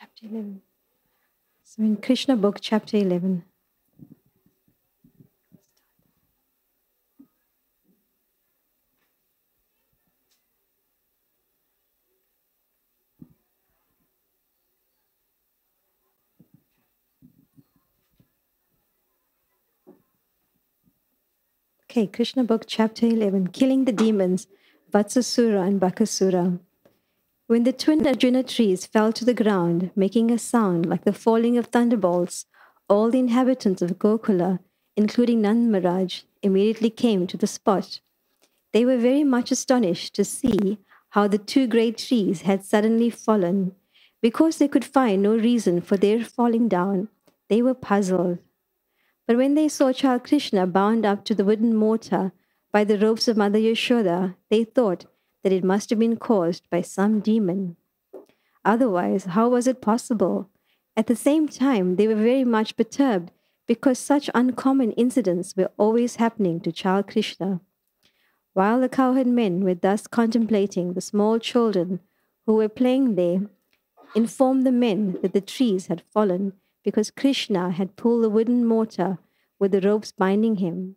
Chapter 11. So in Krishna book, chapter 11. Okay, Krishna book, chapter 11. Killing the demons, Vatsasura and Bakasura. When the twin Arjuna trees fell to the ground, making a sound like the falling of thunderbolts, all the inhabitants of Gokula, including Nand Maharaj, immediately came to the spot. They were very much astonished to see how the two great trees had suddenly fallen. Because they could find no reason for their falling down, they were puzzled. But when they saw Child Krishna bound up to the wooden mortar by the ropes of Mother Yashoda, they thought that it must have been caused by some demon. Otherwise, how was it possible? At the same time, they were very much perturbed because such uncommon incidents were always happening to Child Krishna. While the cowherd men were thus contemplating, the small children who were playing there informed the men that the trees had fallen because Krishna had pulled the wooden mortar with the ropes binding him.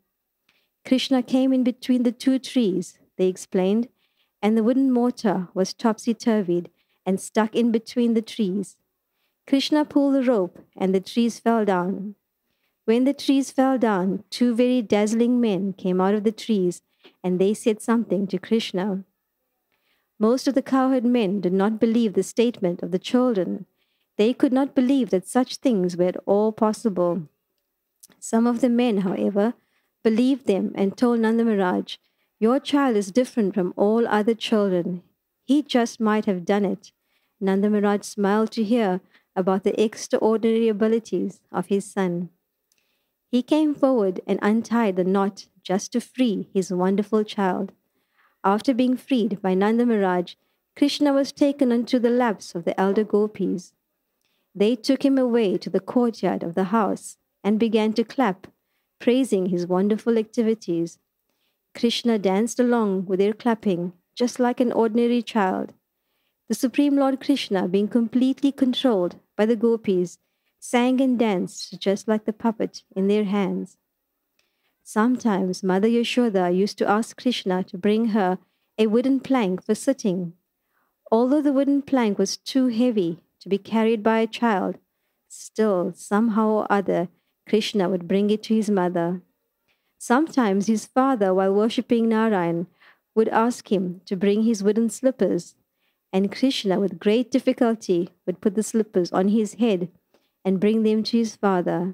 Krishna came in between the two trees, they explained, and the wooden mortar was topsy-turvied and stuck in between the trees. Krishna pulled the rope and the trees fell down. When the trees fell down, two very dazzling men came out of the trees and they said something to Krishna. Most of the cowherd men did not believe the statement of the children. They could not believe that such things were at all possible. Some of the men, however, believed them and told Nanda Maharaj, "Your child is different from all other children. He just might have done it." Nanda Maharaj smiled to hear about the extraordinary abilities of his son. He came forward and untied the knot just to free his wonderful child. After being freed by Nanda Maharaj, Krishna was taken into the laps of the elder gopis. They took him away to the courtyard of the house and began to clap, praising his wonderful activities. Krishna danced along with their clapping, just like an ordinary child. The Supreme Lord Krishna, being completely controlled by the gopis, sang and danced just like the puppet in their hands. Sometimes Mother Yashoda used to ask Krishna to bring her a wooden plank for sitting. Although the wooden plank was too heavy to be carried by a child, still, somehow or other, Krishna would bring it to his mother. Sometimes his father, while worshipping Narayan, would ask him to bring his wooden slippers, and Krishna, with great difficulty, would put the slippers on his head and bring them to his father.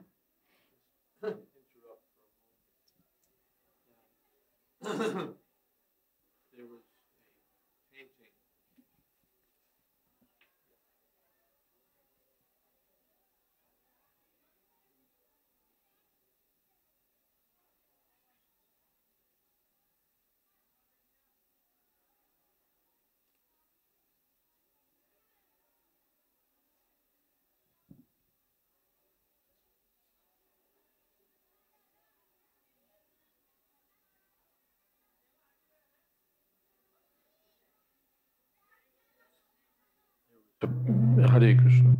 Hare Krishna.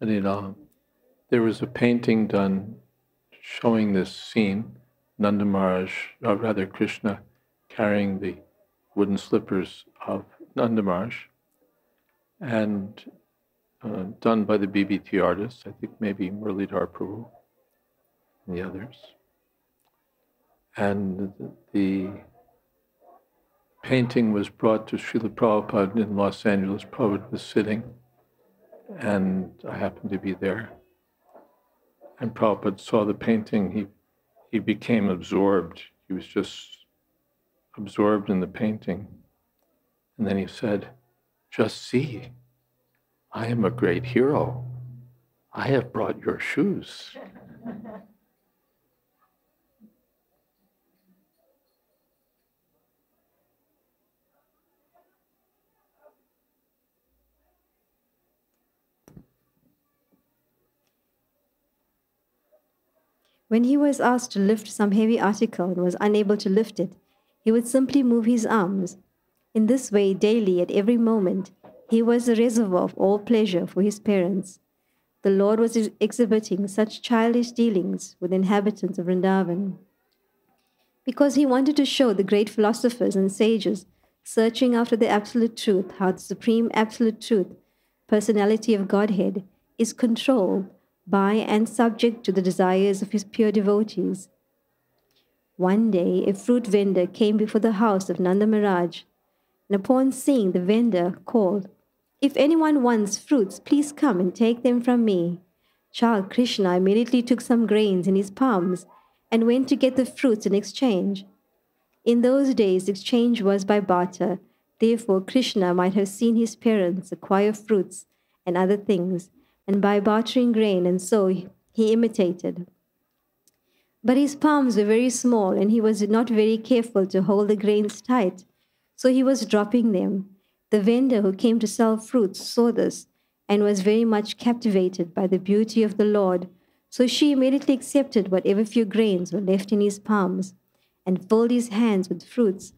Hare Ram. There was a painting done showing this scene, Nanda Maharaj, or rather Krishna, carrying the wooden slippers of Nanda Maharaj, and done by the BBT artists, I think maybe Muralidhar Prabhu and the others. And the painting was brought to Srila Prabhupada in Los Angeles. Prabhupada was sitting, and I happened to be there. And Prabhupada saw the painting, he became absorbed. He was just absorbed in the painting. And then he said, "Just see, I am a great hero. I have brought your shoes." When he was asked to lift some heavy article and was unable to lift it, He would simply move his arms. In this way, daily, at every moment, he was a reservoir of all pleasure for his parents. The Lord was exhibiting such childish dealings with the inhabitants of Vrindavan because he wanted to show the great philosophers and sages searching after the absolute truth, how the supreme absolute truth, personality of Godhead, is controlled by and subject to the desires of his pure devotees. One day, a fruit vendor came before the house of Nanda Maharaj, and upon seeing the vendor, called, "If anyone wants fruits, please come and take them from me." Child Krishna immediately took some grains in his palms and went to get the fruits in exchange. In those days, exchange was by barter. Therefore, Krishna might have seen his parents acquire fruits and other things, and by bartering grain, and so he imitated. But his palms were very small, and he was not very careful to hold the grains tight, so he was dropping them. The vendor who came to sell fruits saw this and was very much captivated by the beauty of the Lord, so she immediately accepted whatever few grains were left in his palms and filled his hands with fruits.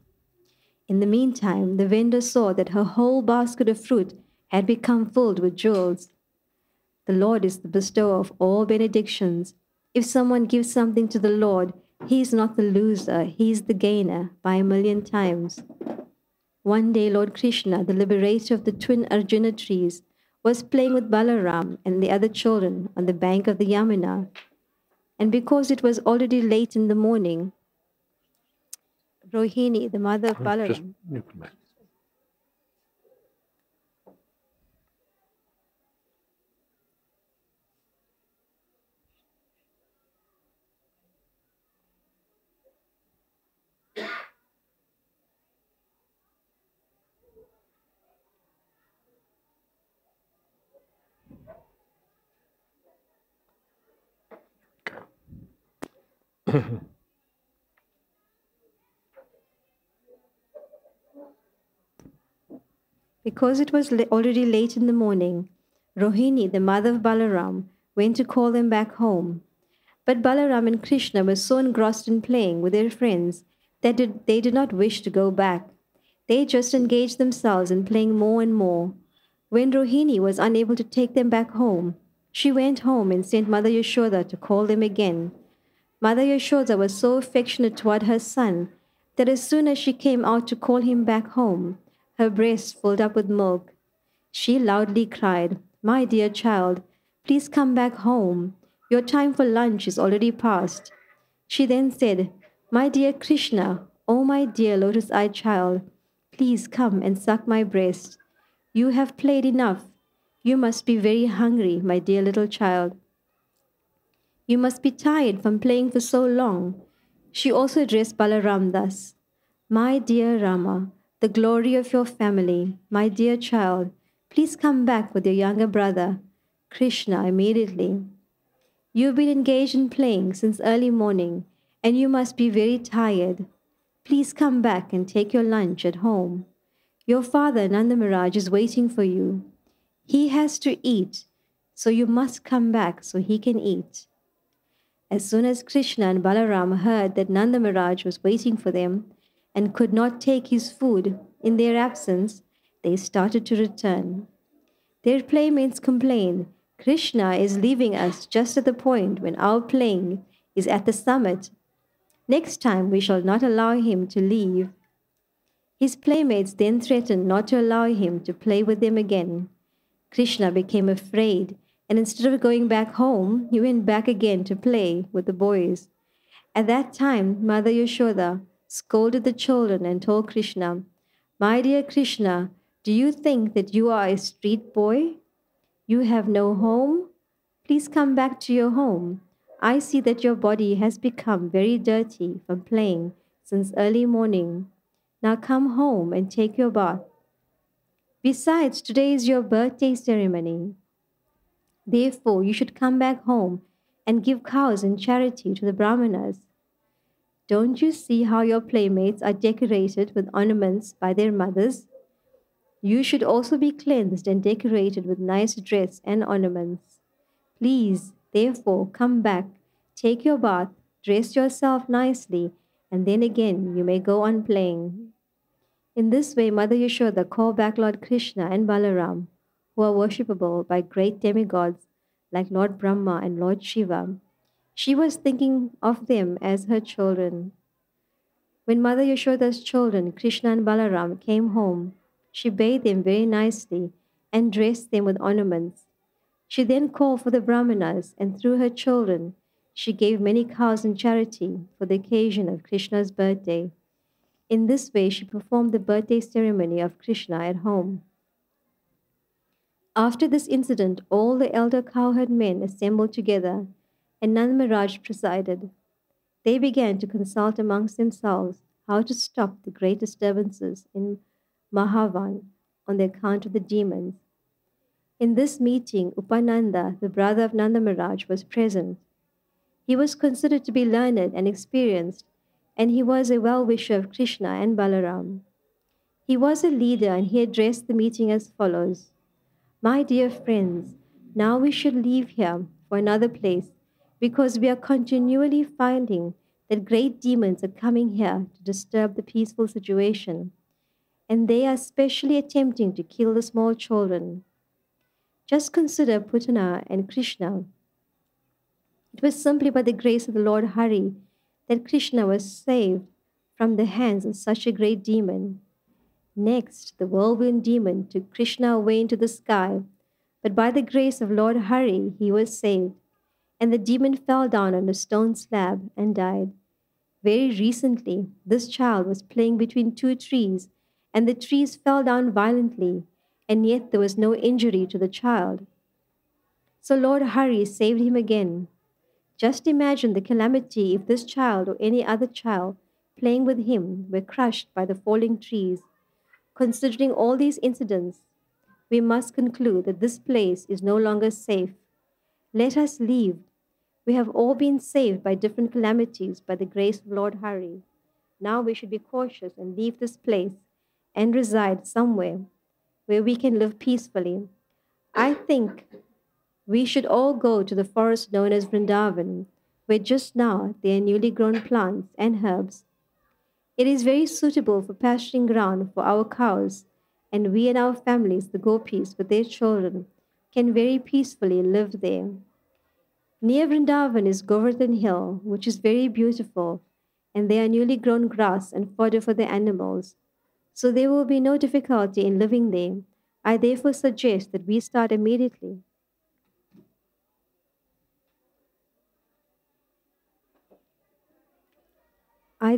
In the meantime, the vendor saw that her whole basket of fruit had become filled with jewels. The Lord is the bestower of all benedictions. If someone gives something to the Lord, he is not the loser, he is the gainer by 1,000,000 times. One day, Lord Krishna, the liberator of the twin Arjuna trees, was playing with Balaram and the other children on the bank of the Yamuna. And because it was already late in the morning, Rohini, the mother of Balaram, because it was already late in the morning, Rohini, the mother of Balaram, went to call them back home. But Balaram and Krishna were so engrossed in playing with their friends that they did not wish to go back. They just engaged themselves in playing more and more. When Rohini was unable to take them back home, she went home and sent Mother Yashoda to call them again. Mother Yashoda was so affectionate toward her son that as soon as she came out to call him back home, her breast filled up with milk. She loudly cried, "My dear child, please come back home. Your time for lunch is already past." She then said, "My dear Krishna, oh my dear lotus-eyed child, please come and suck my breast. You have played enough. You must be very hungry, my dear little child. You must be tired from playing for so long." She also addressed Balaram thus, "My dear Rama, the glory of your family, my dear child, please come back with your younger brother, Krishna, immediately. You've been engaged in playing since early morning, and you must be very tired. Please come back and take your lunch at home. Your father, Nanda Maharaj, is waiting for you. He has to eat, so you must come back so he can eat." As soon as Krishna and Balaram heard that Nanda Maharaj was waiting for them and could not take his food in their absence, they started to return. Their playmates complained, "Krishna is leaving us just at the point when our playing is at the summit. Next time we shall not allow him to leave." His playmates then threatened not to allow him to play with them again. Krishna became afraid, and instead of going back home, he went back again to play with the boys. At that time, Mother Yashoda scolded the children and told Krishna, "My dear Krishna, do you think that you are a street boy? You have no home? Please come back to your home. I see that your body has become very dirty from playing since early morning. Now come home and take your bath. Besides, today is your birthday ceremony. Therefore, you should come back home and give cows in charity to the Brahmanas. Don't you see how your playmates are decorated with ornaments by their mothers? You should also be cleansed and decorated with nice dress and ornaments. Please, therefore, come back, take your bath, dress yourself nicely, and then again you may go on playing. In this way, Mother Yashoda called back Lord Krishna and Balaram, who are worshipable by great demigods like Lord Brahma and Lord Shiva. She was thinking of them as her children. When Mother Yashoda's children, Krishna and Balaram, came home, she bathed them very nicely and dressed them with ornaments. She then called for the Brahmanas, and through her children, she gave many cows in charity for the occasion of Krishna's birthday. In this way, she performed the birthday ceremony of Krishna at home. After this incident, all the elder cowherd men assembled together, and Nand Maharaj presided. They began to consult amongst themselves how to stop the great disturbances in Mahavan on the account of the demons. In this meeting, Upananda, the brother of Nanda Maharaj, was present. He was considered to be learned and experienced, and he was a well-wisher of Krishna and Balaram. He was a leader, and he addressed the meeting as follows. My dear friends, now we should leave here for another place, because we are continually finding that great demons are coming here to disturb the peaceful situation, and they are specially attempting to kill the small children. Just consider Putana and Krishna. It was simply by the grace of the Lord Hari that Krishna was saved from the hands of such a great demon. Next, the whirlwind demon took Krishna away into the sky, but by the grace of Lord Hari, he was saved, and the demon fell down on a stone slab and died. Very recently, this child was playing between two trees, and the trees fell down violently, and yet there was no injury to the child. So Lord Hari saved him again. Just imagine the calamity if this child or any other child playing with him were crushed by the falling trees. Considering all these incidents, we must conclude that this place is no longer safe. Let us leave. We have all been saved by different calamities by the grace of Lord Hari. Now we should be cautious and leave this place and reside somewhere where we can live peacefully. I think we should all go to the forest known as Vrindavan, where just now there are newly grown plants and herbs. It is very suitable for pasturing ground for our cows, and we and our families, the gopis with their children, can very peacefully live there. Near Vrindavan is Govardhan Hill, which is very beautiful, and there are newly grown grass and fodder for the animals, so there will be no difficulty in living there. I therefore suggest that we start immediately. I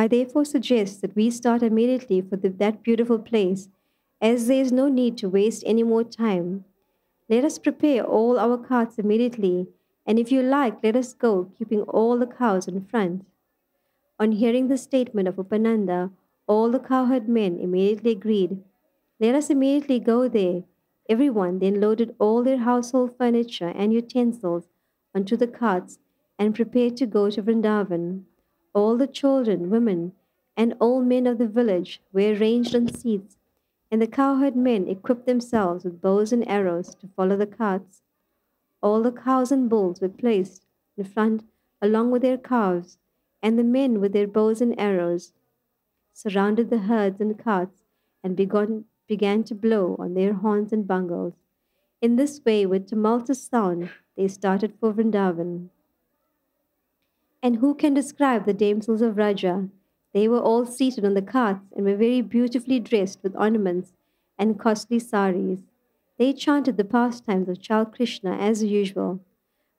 therefore suggest that we start immediately for that beautiful place, as there is no need to waste any more time. Let us prepare all our carts immediately, and if you like, let us go, keeping all the cows in front. On hearing the statement of Upananda, all the cowherd men immediately agreed. Let us immediately go there. Everyone then loaded all their household furniture and utensils onto the carts and prepared to go to Vrindavan. All the children, women, and old men of the village were arranged on seats, and the cowherd men equipped themselves with bows and arrows to follow the carts. All the cows and bulls were placed in front along with their calves, and the men with their bows and arrows surrounded the herds and carts and began to blow on their horns and bungles. In this way, with tumultuous sound, they started for Vrindavan. And who can describe the damsels of Raja? They were all seated on the carts and were very beautifully dressed with ornaments and costly saris. They chanted the pastimes of Child Krishna as usual.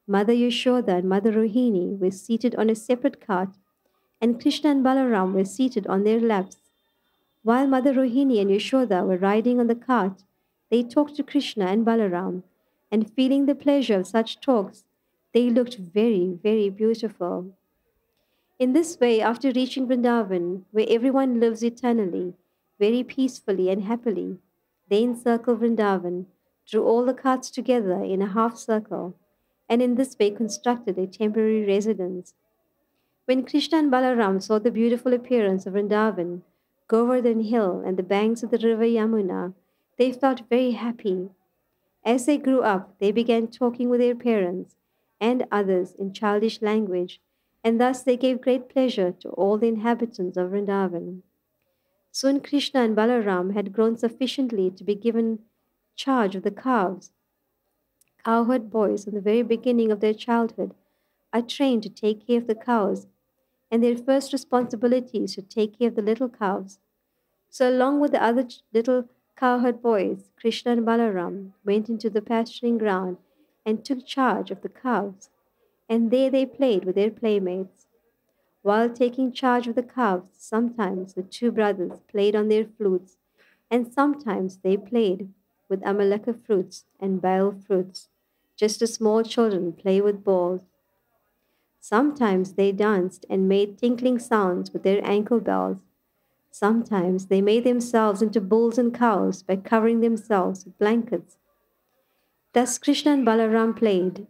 Mother Yashoda and Mother Rohini were seated on a separate cart, and Krishna and Balaram were seated on their laps. While Mother Rohini and Yashoda were riding on the cart, they talked to Krishna and Balaram, and feeling the pleasure of such talks, they looked very, very beautiful. In this way, after reaching Vrindavan, where everyone lives eternally, very peacefully and happily, they encircled Vrindavan, drew all the carts together in a half circle, and in this way constructed a temporary residence. When Krishna and Balaram saw the beautiful appearance of Vrindavan, Govardhan Hill, and the banks of the river Yamuna, they felt very happy. As they grew up, they began talking with their parents and others in childish language, and thus they gave great pleasure to all the inhabitants of Vrindavan. Soon Krishna and Balaram had grown sufficiently to be given charge of the calves. Cowherd boys, from the very beginning of their childhood, are trained to take care of the cows, and their first responsibility is to take care of the little calves. So, along with the other little cowherd boys, Krishna and Balaram went into the pasturing ground and took charge of the calves, and there they played with their playmates. While taking charge of the calves, sometimes the two brothers played on their flutes, and sometimes they played with amalaka fruits and bale fruits, just as small children play with balls. Sometimes they danced and made tinkling sounds with their ankle bells. Sometimes they made themselves into bulls and cows by covering themselves with blankets. Thus Krishna and Balaram played.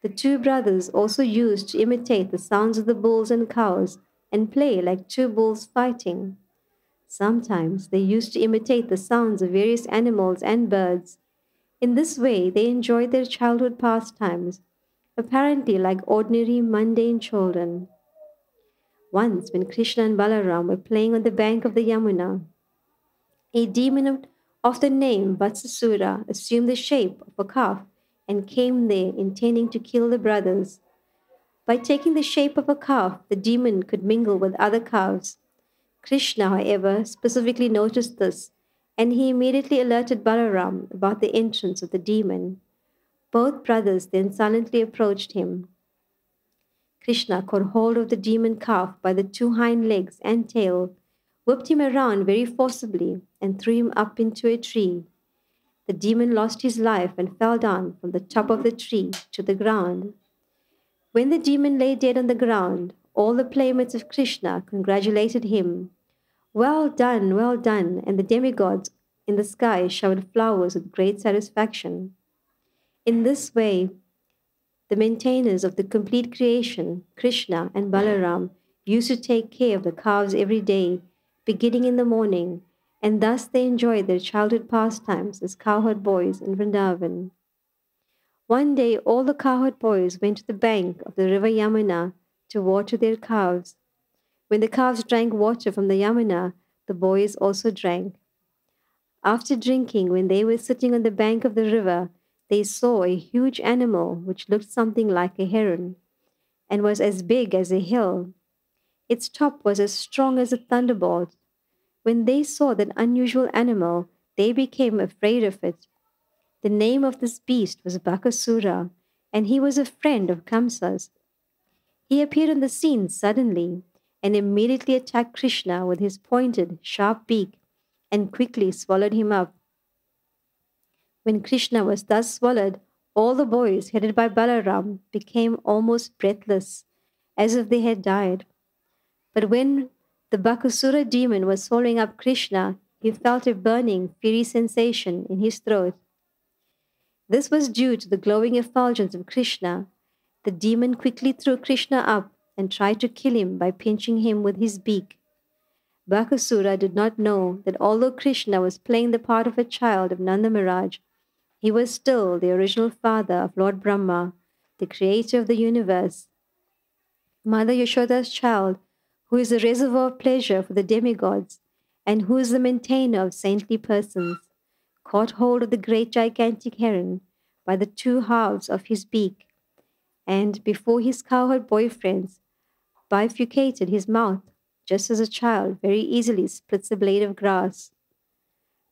The two brothers also used to imitate the sounds of the bulls and cows and play like two bulls fighting. Sometimes they used to imitate the sounds of various animals and birds. In this way, they enjoyed their childhood pastimes, apparently like ordinary mundane children. Once, when Krishna and Balaram were playing on the bank of the Yamuna, a demon of the name Vatsasura assumed the shape of a calf and came there intending to kill the brothers. By taking the shape of a calf, the demon could mingle with other calves. Krishna, however, specifically noticed this, and he immediately alerted Balaram about the entrance of the demon. Both brothers then silently approached him. Krishna caught hold of the demon calf by the two hind legs and tail, whipped him around very forcibly, and threw him up into a tree. The demon lost his life and fell down from the top of the tree to the ground. When the demon lay dead on the ground, all the playmates of Krishna congratulated him. Well done, and the demigods in the sky showered flowers with great satisfaction. In this way, the maintainers of the complete creation, Krishna and Balaram, used to take care of the calves every day, beginning in the morning, and thus they enjoyed their childhood pastimes as cowherd boys in Vrindavan. One day, all the cowherd boys went to the bank of the river Yamuna to water their calves. When the calves drank water from the Yamuna, the boys also drank. After drinking, when they were sitting on the bank of the river, they saw a huge animal which looked something like a heron and was as big as a hill. Its top was as strong as a thunderbolt. When they saw that unusual animal, they became afraid of it. The name of this beast was Bakasura, and he was a friend of Kamsa's. He appeared on the scene suddenly and immediately attacked Krishna with his pointed, sharp beak and quickly swallowed him up. When Krishna was thus swallowed, all the boys, headed by Balaram, became almost breathless, as if they had died. But when the Bakasura demon was swallowing up Krishna, he felt a burning, fiery sensation in his throat. This was due to the glowing effulgence of Krishna. The demon quickly threw Krishna up and tried to kill him by pinching him with his beak. Bakasura did not know that although Krishna was playing the part of a child of Nanda Maharaj, he was still the original father of Lord Brahma, the creator of the universe. Mother Yashoda's child, who is a reservoir of pleasure for the demigods, and who is the maintainer of saintly persons, caught hold of the great gigantic heron by the two halves of his beak, and before his cowherd boyfriends bifurcated his mouth, just as a child very easily splits a blade of grass.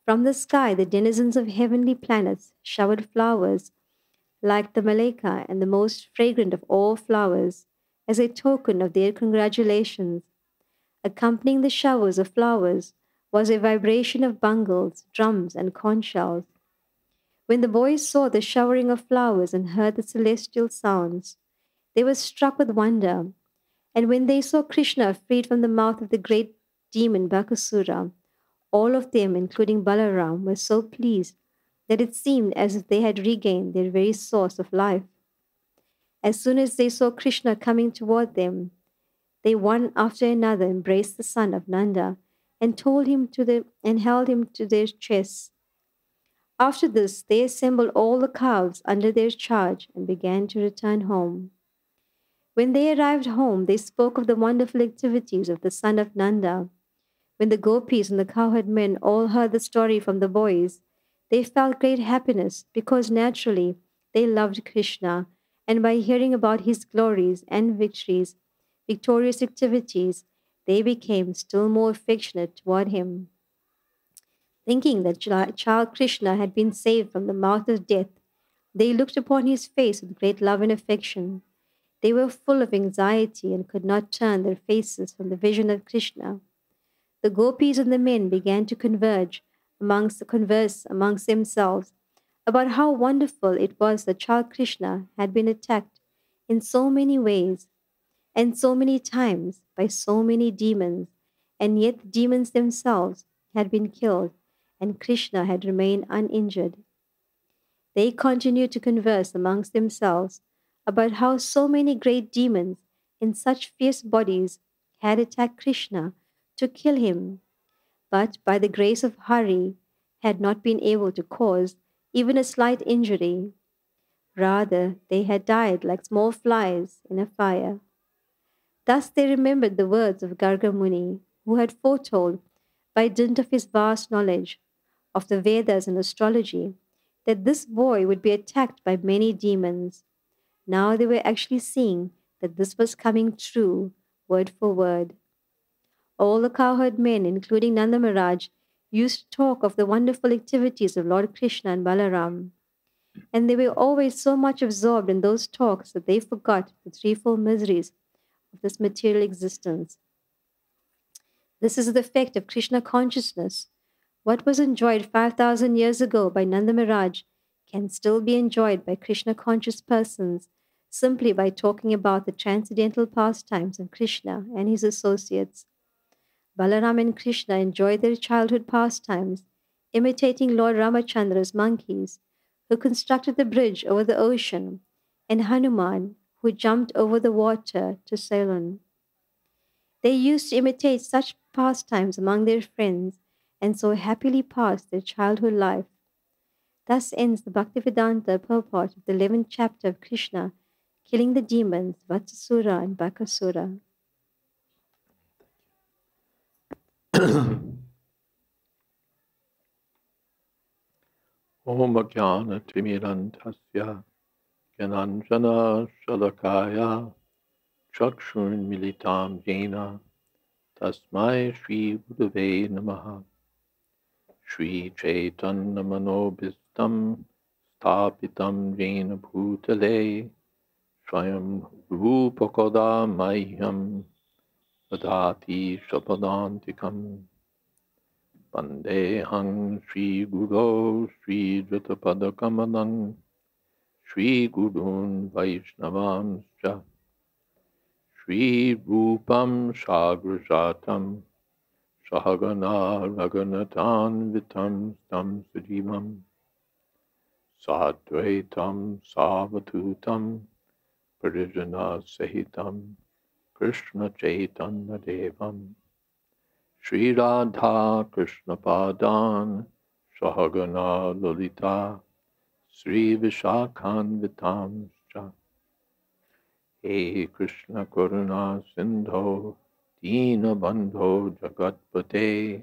From the sky, the denizens of heavenly planets showered flowers like the maleka and the most fragrant of all flowers, as a token of their congratulations. Accompanying the showers of flowers was a vibration of bangals, drums, and conch shells. When the boys saw the showering of flowers and heard the celestial sounds, they were struck with wonder. And when they saw Krishna freed from the mouth of the great demon Bakasura, all of them, including Balaram, were so pleased that it seemed as if they had regained their very source of life. As soon as they saw Krishna coming toward them, They one after another embraced the son of Nanda and held him to their chests. After this, they assembled all the cows under their charge and began to return home. When they arrived home, they spoke of the wonderful activities of the son of Nanda. When the gopis and the cowherd men all heard the story from the boys, they felt great happiness because naturally they loved Krishna, and by hearing about his glories and victorious activities, they became still more affectionate toward him. Thinking that child Krishna had been saved from the mouth of death, they looked upon his face with great love and affection. They were full of anxiety and could not turn their faces from the vision of Krishna. The gopis and the men began to converse amongst themselves about how wonderful it was that child Krishna had been attacked in so many ways and so many times by so many demons, and yet the demons themselves had been killed and Krishna had remained uninjured. They continued to converse amongst themselves about how so many great demons in such fierce bodies had attacked Krishna to kill him, but by the grace of Hari had not been able to cause even a slight injury. Rather, they had died like small flies in a fire. Thus they remembered the words of Garga Muni, who had foretold, by dint of his vast knowledge of the Vedas and astrology, that this boy would be attacked by many demons. Now they were actually seeing that this was coming true, word for word. All the cowherd men, including Nanda Maharaj, used to talk of the wonderful activities of Lord Krishna and Balaram. And they were always so much absorbed in those talks that they forgot the threefold miseries of this material existence. This is the effect of Krishna consciousness. What was enjoyed 5,000 years ago by Nanda Maharaj can still be enjoyed by Krishna conscious persons simply by talking about the transcendental pastimes of Krishna and his associates. Balaram and Krishna enjoyed their childhood pastimes, imitating Lord Ramachandra's monkeys, who constructed the bridge over the ocean, and Hanuman, who jumped over the water to Ceylon. They used to imitate such pastimes among their friends, and so happily passed their childhood life. Thus ends the Bhaktivedanta purport of the 11th chapter of Krishna, killing the demons, Vatsasura and Bakasura. Om Jnana Timirantasya Gyananjana Shalakaya Chakshurn Militam Jena Tasmai Shri Gurave Namaha Shri Chaitanya Manobhistam Stapitam Jena Bhutale Swayam Rupakoda Mayam Vadati Shapadantikam Vandehang Shri Guru Shri Dritapadakamadang Shri Gurun Vaishnavamscha Shri Rupam Sagrajatam Sahagana Raghunathan Vitam Stam Sujivam Sadvaitam Savatutam Parijana Sahitam Krishna Chaitanya Devam Shri Radha Krishna Padan Sahagana Lolita Sri Vishakhan Vitamscha He Krishna Karuna Sindho Dina Bandho Jagatpate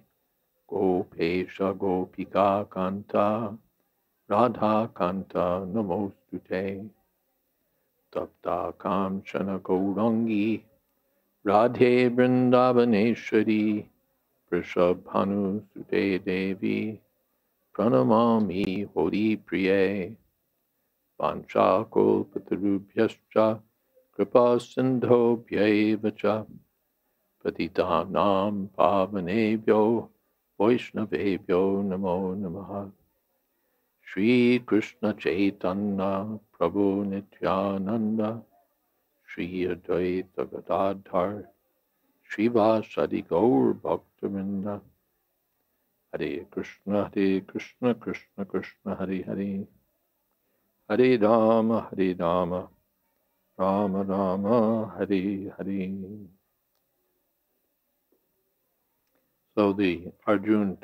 Gopesha Gopika Kanta Radha Kanta Namostute Tapta Kamshana Gaurangi Radhe Vrindavaneshwari Prishabhanu Sute Devi Pranamami Hori Priye Vanchakolpatarubhyascha Kripa Sindho Bhyevacha Patitanam Pavanebhyo Vaishnavebhyo Namo Namaha Shri Krishna Chaitanya Prabhu Nityananda Shri Advaita Gadadhar Srivasadi Gaur Bhaktivinoda Hare Krishna Krishna Krishna Hare Hare Hare Rama Rama Rama Hare Hare So the Arjun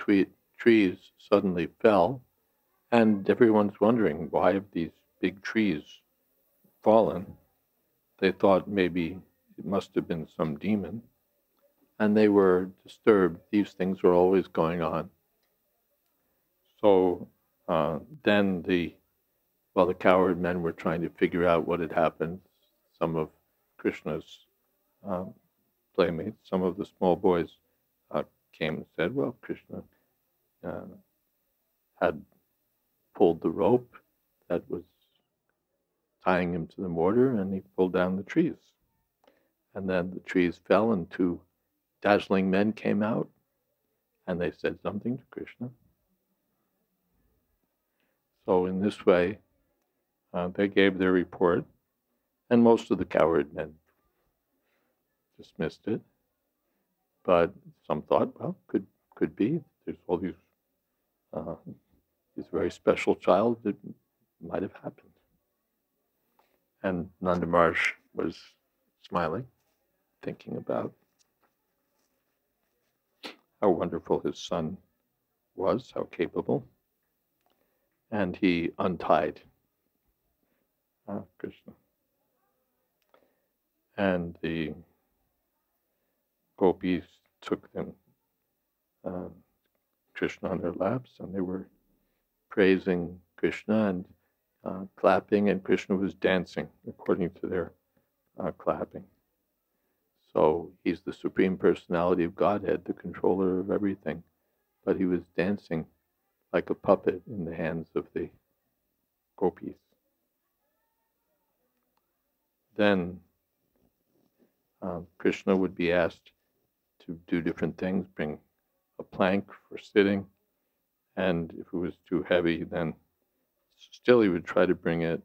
trees suddenly fell, and everyone's wondering, why have these big trees fallen? They thought maybe it must have been some demon, and they were disturbed. These things are always going on. So then the cowherd men were trying to figure out what had happened. Some of Krishna's playmates, some of the small boys came and said, well, Krishna had pulled the rope that was tying him to the mortar, and he pulled down the trees. And then the trees fell, and two dazzling men came out, and they said something to Krishna. So in this way, they gave their report, and most of the cowherd men dismissed it. But some thought, well, could be. There's all these this very special child that might have happened. And Nanda Maharaj was smiling, thinking about how wonderful his son was, how capable. And he untied Krishna. And the gopis took them, Krishna on their laps, and they were praising Krishna and clapping, and Krishna was dancing according to their clapping. So he's the Supreme Personality of Godhead, the controller of everything, but he was dancing like a puppet in the hands of the gopis. Then Krishna would be asked to do different things, bring a plank for sitting, and if it was too heavy, then still he would try to bring it.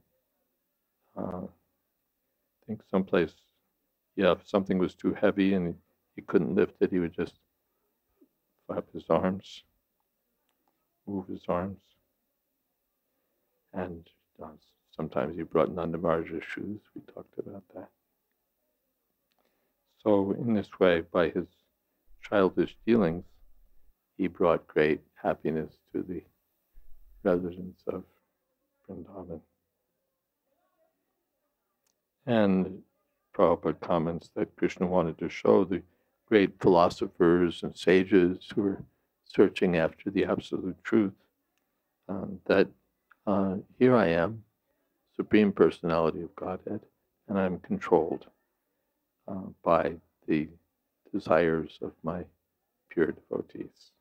I think someplace, if something was too heavy and he couldn't lift it, he would just flap his arms, move his arms. And sometimes he brought Nanda Maharaj's shoes. We talked about that. So in this way, by his childish dealings, he brought great happiness to the residents of Vrindavan. And Prabhupada comments that Krishna wanted to show the great philosophers and sages who were searching after the absolute truth that here I am, Supreme Personality of Godhead, and I'm controlled by the desires of my pure devotees.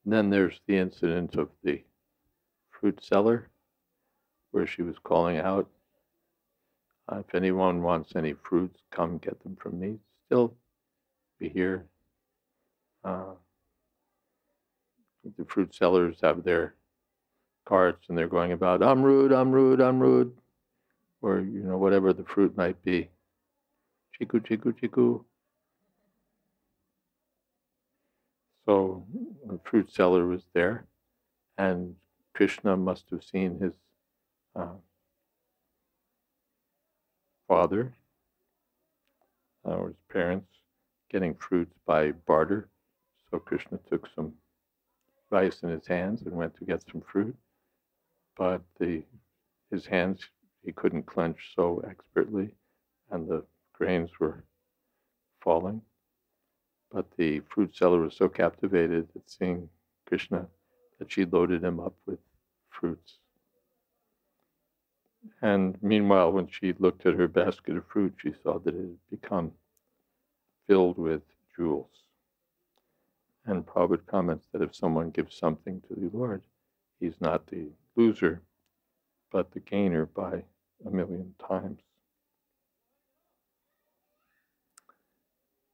Then there's the incident of the fruit seller, where she was calling out, if anyone wants any fruits, come get them from me. Still, we hear the fruit sellers have their carts and they're going about, Amrud, Amrud, Amrud, or whatever the fruit might be. Chiku, chiku, chiku. So the fruit seller was there, and Krishna must have seen his father or his parents getting fruits by barter. So Krishna took some rice in his hands and went to get some fruit, but his hands he couldn't clench so expertly, and the grains were falling. But the fruit seller was so captivated at seeing Krishna that she loaded him up with fruits. And meanwhile, when she looked at her basket of fruit, she saw that it had become filled with jewels. And Prabhupada comments that if someone gives something to the Lord, he's not the loser, but the gainer by 1,000,000 times.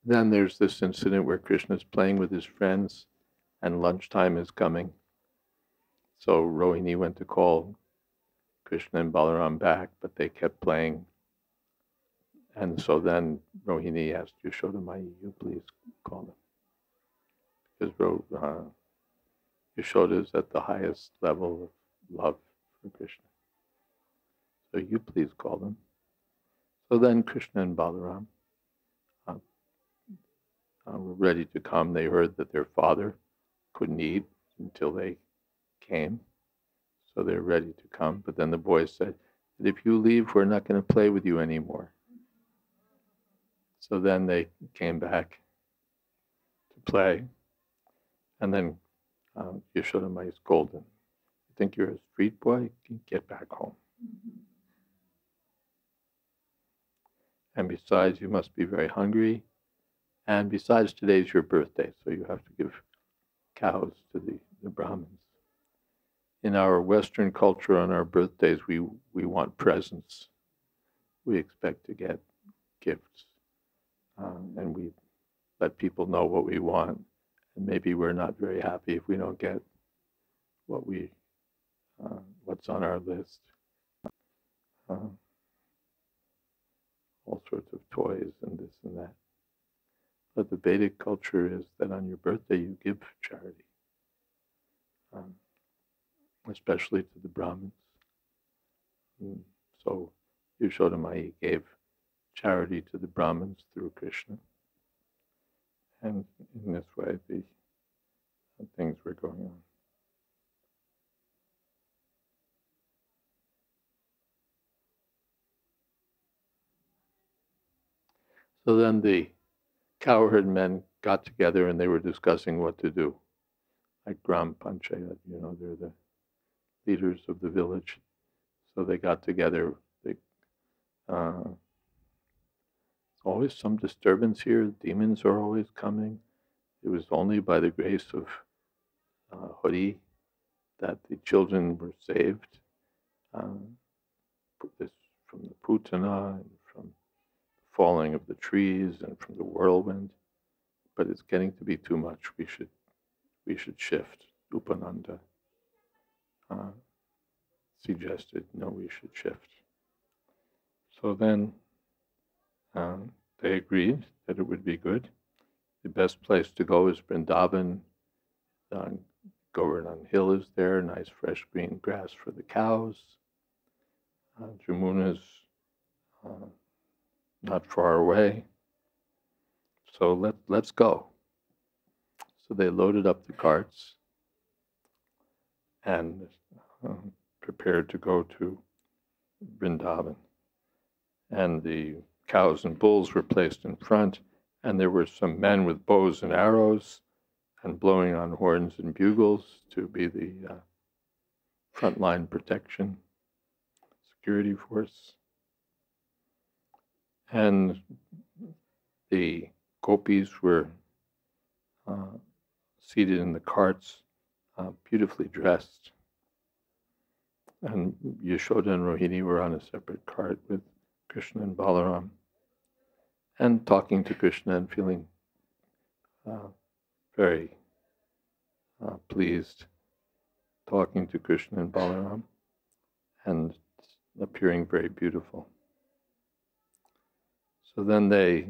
Then there's this incident where Krishna's playing with his friends, and lunchtime is coming. So Rohini went to call Krishna and Balaram back, but they kept playing. And so then Rohini asked Yashoda, you please call them. Because Yashoda is at the highest level of love for Krishna. So you please call them. So then Krishna and Balaram were ready to come. They heard that their father couldn't eat until they came. So they're ready to come. But then the boys said, if you leave, we're not going to play with you anymore. So then they came back to play. And then Yashoda scolded them. You think you're a street boy? Get back home. And besides, you must be very hungry. And besides, today's your birthday, so you have to give cows to the Brahmins. In our Western culture, on our birthdays, we want presents. We expect to get gifts. And we let people know what we want. And maybe we're not very happy if we don't get what's on our list. All sorts of toys and this and that. But the Vedic culture is that on your birthday you give charity, especially to the Brahmins. So Yashoda gave charity to the Brahmins through Krishna. And in this way the things were going on. So then the cowherd men got together and they were discussing what to do. Like Gram Panchayat, they're the leaders of the village. So they got together. There's always some disturbance here. Demons are always coming. It was only by the grace of Hari that the children were saved. This from the Putana and from the falling of the trees and from the whirlwind. But it's getting to be too much. We should shift. Upananda suggested, no, we should shift. So then they agreed that it would be good. The best place to go is Vrindavan. Govardhan Hill is there, nice fresh green grass for the cows. Jamuna's not far away. So let's go. So they loaded up the carts and prepared to go to Vrindavan. And the cows and bulls were placed in front, and there were some men with bows and arrows and blowing on horns and bugles to be the frontline protection, security force. And the gopis were seated in the carts, beautifully dressed. And Yashoda and Rohini were on a separate cart with Krishna and Balaram, and talking to Krishna and feeling very pleased, talking to Krishna and Balaram, and appearing very beautiful. So then they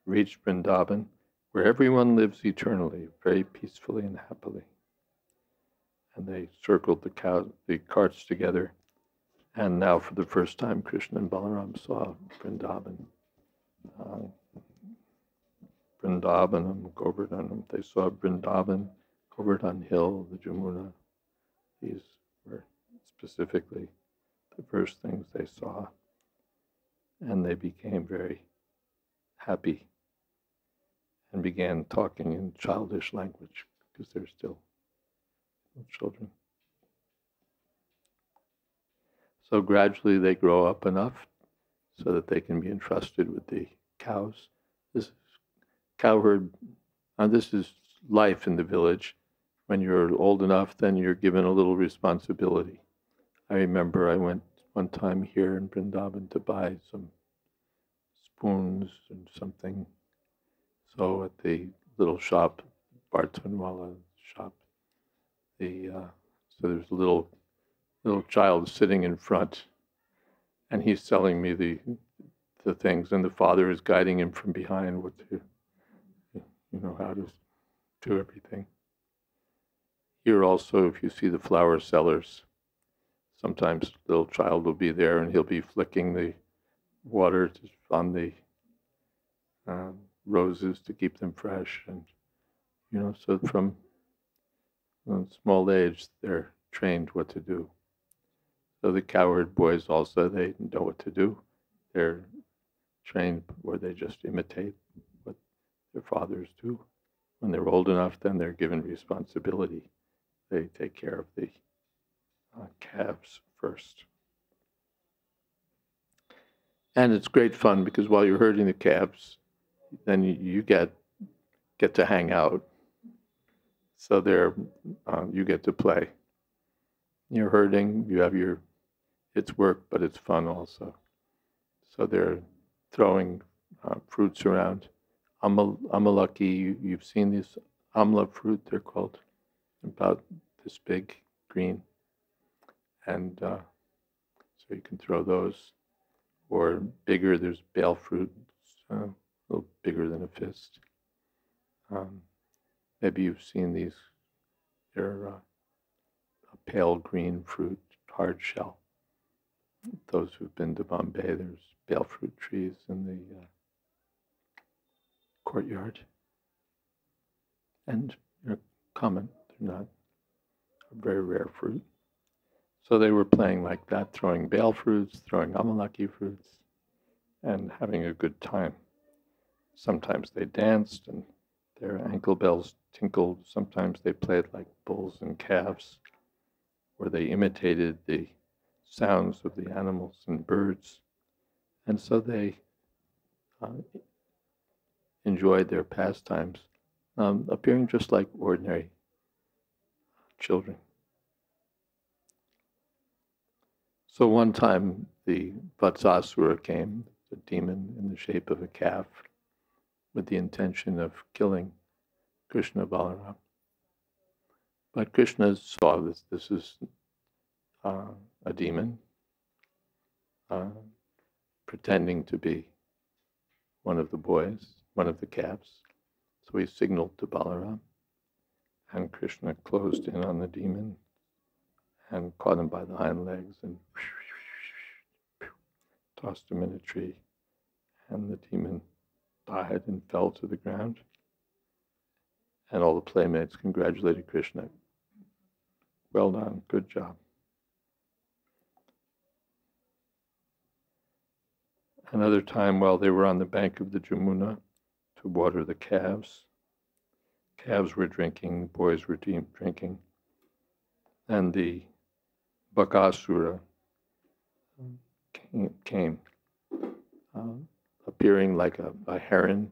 reached Vrindavan, where everyone lives eternally, very peacefully and happily. And they circled the carts together, and now for the first time Krishna and Balaram saw Vrindavan. Vrindavanam, Govardhanam. They saw Vrindavan, Govardhan Hill, the Jamuna. These were specifically the first things they saw. And they became very happy and began talking in childish language because they're still children. So gradually they grow up enough so that they can be entrusted with the cows. This cowherd, this is life in the village. When you're old enough, then you're given a little responsibility. I remember I went one time here in Vrindavan to buy some spoons and something. So at the little shop, Bartanwala shop, so there's a little child sitting in front, and he's selling me the things, and the father is guiding him from behind what to, how to do everything. Here also, if you see the flower sellers, sometimes the little child will be there and he'll be flicking the water on the roses to keep them fresh, and so from a small age they're trained what to do. So the cowherd boys also, they know what to do. They're trained where they just imitate what their fathers do. When they're old enough, then they're given responsibility. They take care of the calves first. And it's great fun because while you're herding the calves, then you get to hang out. So there, you get to play. You're herding, you have it's work, but it's fun also. So they're throwing fruits around. Amalaki, you've seen these amla fruit, they're called, about this big, green. And so you can throw those. Or bigger, there's bale fruit, a little bigger than a fist. Maybe you've seen these. They're a pale green fruit, hard shell. Those who've been to Bombay, there's bale fruit trees in the courtyard. And they're common, they're not a very rare fruit. So they were playing like that, throwing bale fruits, throwing amalaki fruits, and having a good time. Sometimes they danced and their ankle bells tinkled. Sometimes they played like bulls and calves, where they imitated the sounds of the animals and birds. And so they enjoyed their pastimes, appearing just like ordinary children. So one time the Vatsasura came, a demon in the shape of a calf, with the intention of killing Krishna Balaram. But Krishna saw this is a demon pretending to be one of the boys, one of the calves. So he signaled to Balaram, and Krishna closed in on the demon and caught him by the hind legs and tossed him in a tree. And the demon died and fell to the ground. And all the playmates congratulated Krishna. Well done, good job. Another time, while they were on the bank of the Jamuna to water the calves, calves were drinking, the boys were drinking, and the Bakasura came appearing like a heron,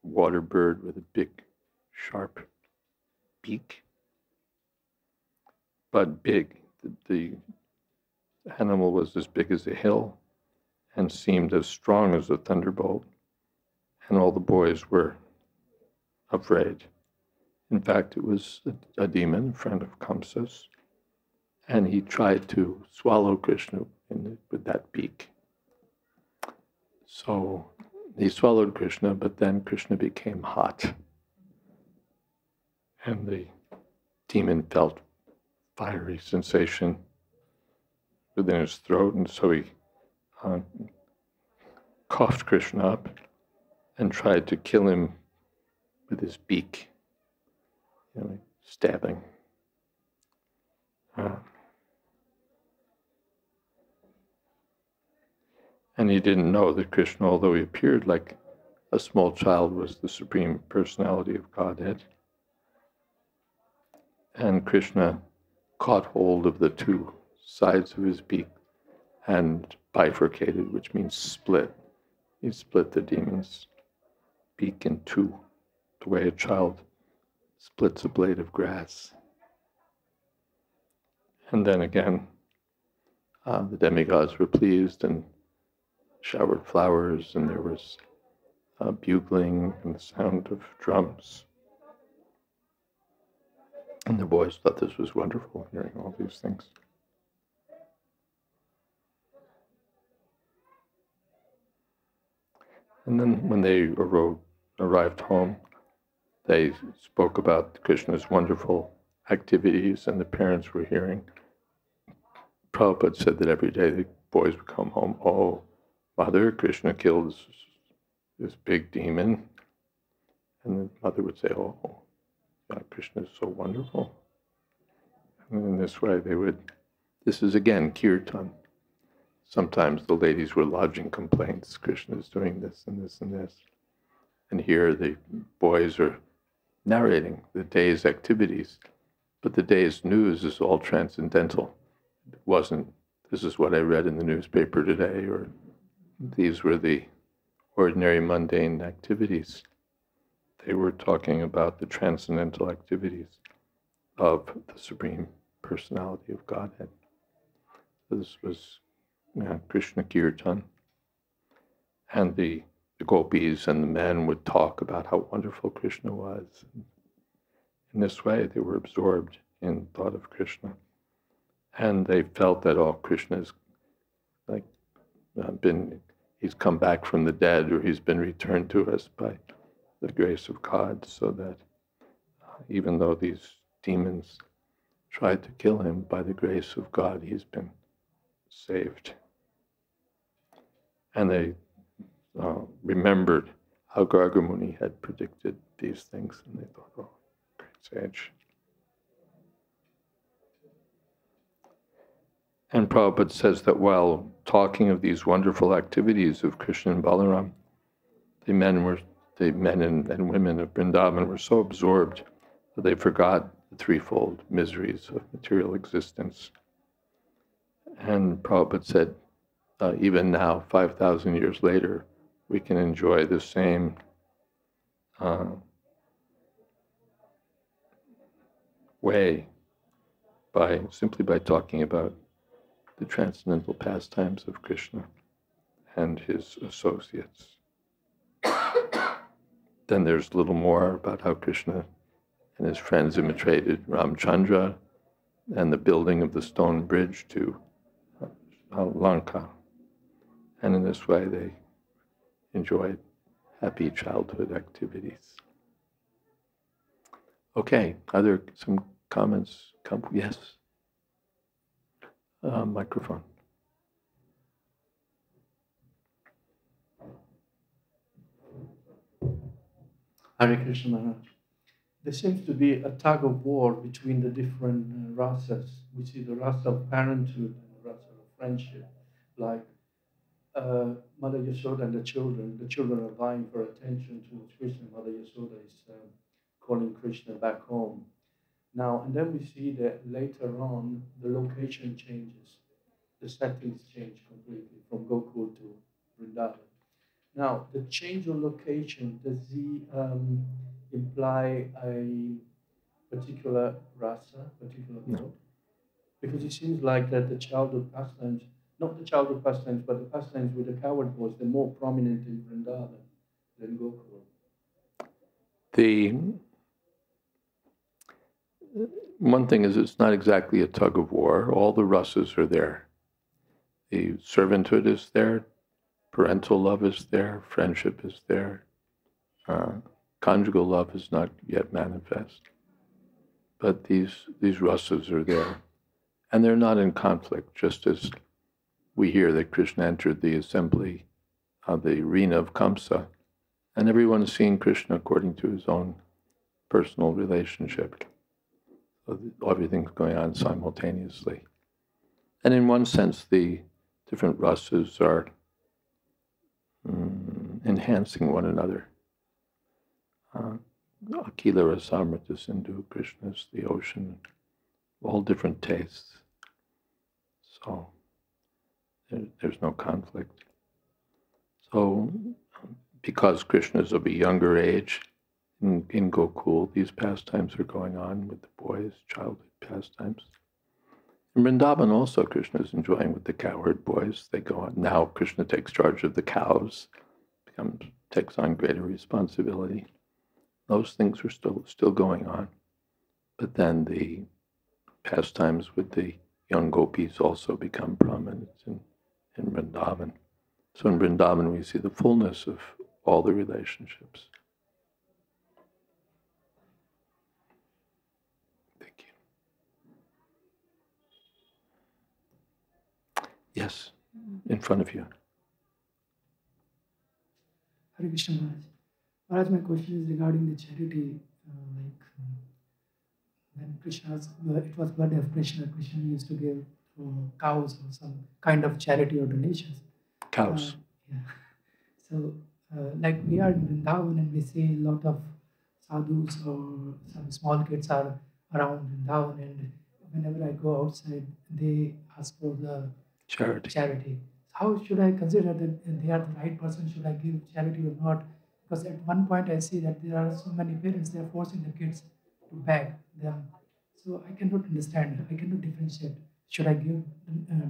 water bird with a big, sharp beak, but big. The animal was as big as a hill and seemed as strong as a thunderbolt, and all the boys were afraid. In fact, it was a demon, a friend of Kamsa's, and he tried to swallow Krishna with that beak. So he swallowed Krishna, but then Krishna became hot, and the demon felt fiery sensation within his throat, and so he coughed Krishna up and tried to kill him with his beak, stabbing. And he didn't know that Krishna, although he appeared like a small child, was the Supreme Personality of Godhead. And Krishna caught hold of the two sides of his beak and bifurcated, which means split. He split the demon's beak in two, the way a child splits a blade of grass. And then again, the demigods were pleased and showered flowers, and there was bugling and the sound of drums. And the boys thought this was wonderful, hearing all these things. And then when they arrived home, they spoke about Krishna's wonderful activities, and the parents were hearing. Prabhupada said that every day the boys would come home, "Oh, mother, Krishna killed this big demon. And the mother would say, oh, God, Krishna is so wonderful. And in this way this is again kirtan. Sometimes the ladies were lodging complaints, Krishna is doing this and this and this. And here the boys are narrating the day's activities, but the day's news is all transcendental. It wasn't, this is what I read in the newspaper today, or these were the ordinary mundane activities. They were talking about the transcendental activities of the Supreme Personality of Godhead. So this was Krishna Kirtan. And the gopis and the men would talk about how wonderful Krishna was. In this way, they were absorbed in thought of Krishna. And they felt that, oh, Krishna's like he's come back from the dead, or he's been returned to us by the grace of God, so that even though these demons tried to kill him, by the grace of God, he's been saved. And they remembered how Gargamuni had predicted these things, and they thought, oh, great sage. And Prabhupada says that while talking of these wonderful activities of Krishna and Balaram, the men and women of Vrindavan were so absorbed that they forgot the threefold miseries of material existence. And Prabhupada said, even now, 5,000 years later, we can enjoy the same way simply by talking about the transcendental pastimes of Krishna and his associates. Then there's a little more about how Krishna and his friends imitated Ramchandra and the building of the stone bridge to Lanka. And in this way, they enjoyed happy childhood activities. Okay, are there some comments? Yes? Microphone. Hare Krishna Maharaj. There seems to be a tug of war between the different rasas. We see the rasa of parenthood and the rasa of friendship. Like Mother Yashoda and the children are vying for attention towards Krishna. Mother Yashoda is calling Krishna back home. Now, and then we see that later on, the location changes. The settings change completely from Gokul to Vrindavan. Now, the change of location, does he imply a particular rasa, particular mode? No. Because it seems like that the childhood pastimes, not the childhood pastimes, but the pastimes with the coward boys, they're more prominent in Vrindavan than Gokul. One thing is, it's not exactly a tug of war. All the rasas are there. The servanthood is there, parental love is there, friendship is there, conjugal love is not yet manifest. But these rasas are there. And they're not in conflict, just as we hear that Krishna entered the assembly, the arena of Kamsa, and everyone is seeing Krishna according to his own personal relationship. So everything's going on simultaneously. And in one sense, the different rasas are enhancing one another. Akila Rasamrita Sindhu, Krishna is the ocean, all different tastes. So there's no conflict. So because Krishna is of a younger age, in Gokul, these pastimes are going on with the boys, childhood pastimes. In Vrindavan also, Krishna is enjoying with the cowherd boys. They go on. Now Krishna takes charge of the cows, takes on greater responsibility. Those things are still going on. But then the pastimes with the young gopis also become prominent in Vrindavan. So in Vrindavan we see the fullness of all the relationships. Thank you. Yes, in front of you. Hare Krishna Maharaj. Maharaj, my question is regarding the charity. When it was birthday of Krishna, Krishna used to give cows or some kind of charity or donations. Cows. Yeah. So, like we are in Vrindavan and we see a lot of sadhus or some small kids are around Vrindavan, and whenever I go outside, they ask for the charity. How should I consider that they are the right person? Should I give charity or not? Because at one point I see that there are so many parents, they are forcing the kids to beg them. So I cannot understand, I cannot differentiate. Should I give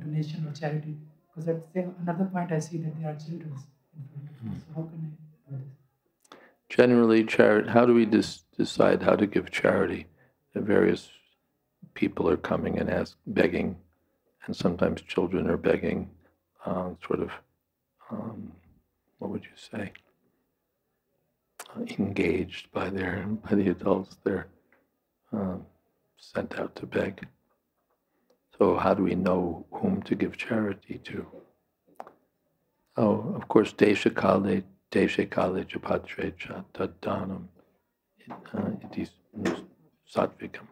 donation or charity? Because at another point I see that there are children in front of me. So how can I do this? Generally, how do we decide how to give charity? The various people are coming and begging, and sometimes children are begging, what would you say, engaged by the adults. They're sent out to beg. So how do we know whom to give charity to? Oh, of course, deshe kale japatre cha taddanam itis sattvikam.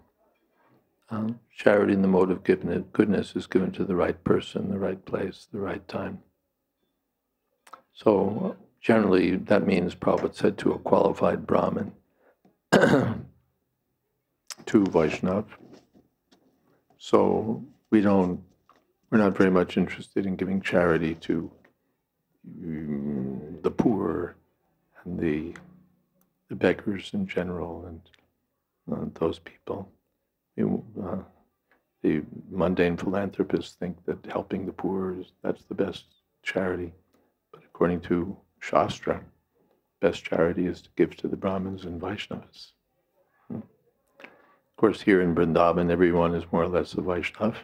Charity in the mode of goodness is given to the right person, the right place, the right time. So generally, that means Prabhupada said to a qualified Brahmin, to Vaishnav. So we're not very much interested in giving charity to the poor and the beggars in general and those people. The mundane philanthropists think that helping the poor that's the best charity. But according to Shastra, best charity is to give to the Brahmins and Vaishnavas. Of course, here in Vrindavan, everyone is more or less a Vaishnav.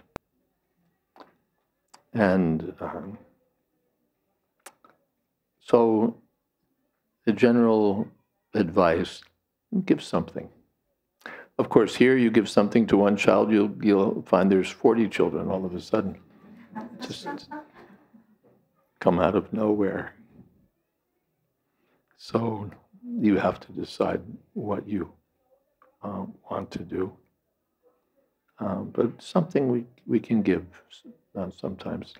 And so the general advice, give something. Of course, here you give something to one child, you'll find there's 40 children all of a sudden. Just come out of nowhere. So you have to decide what you want to do. But something we can give sometimes.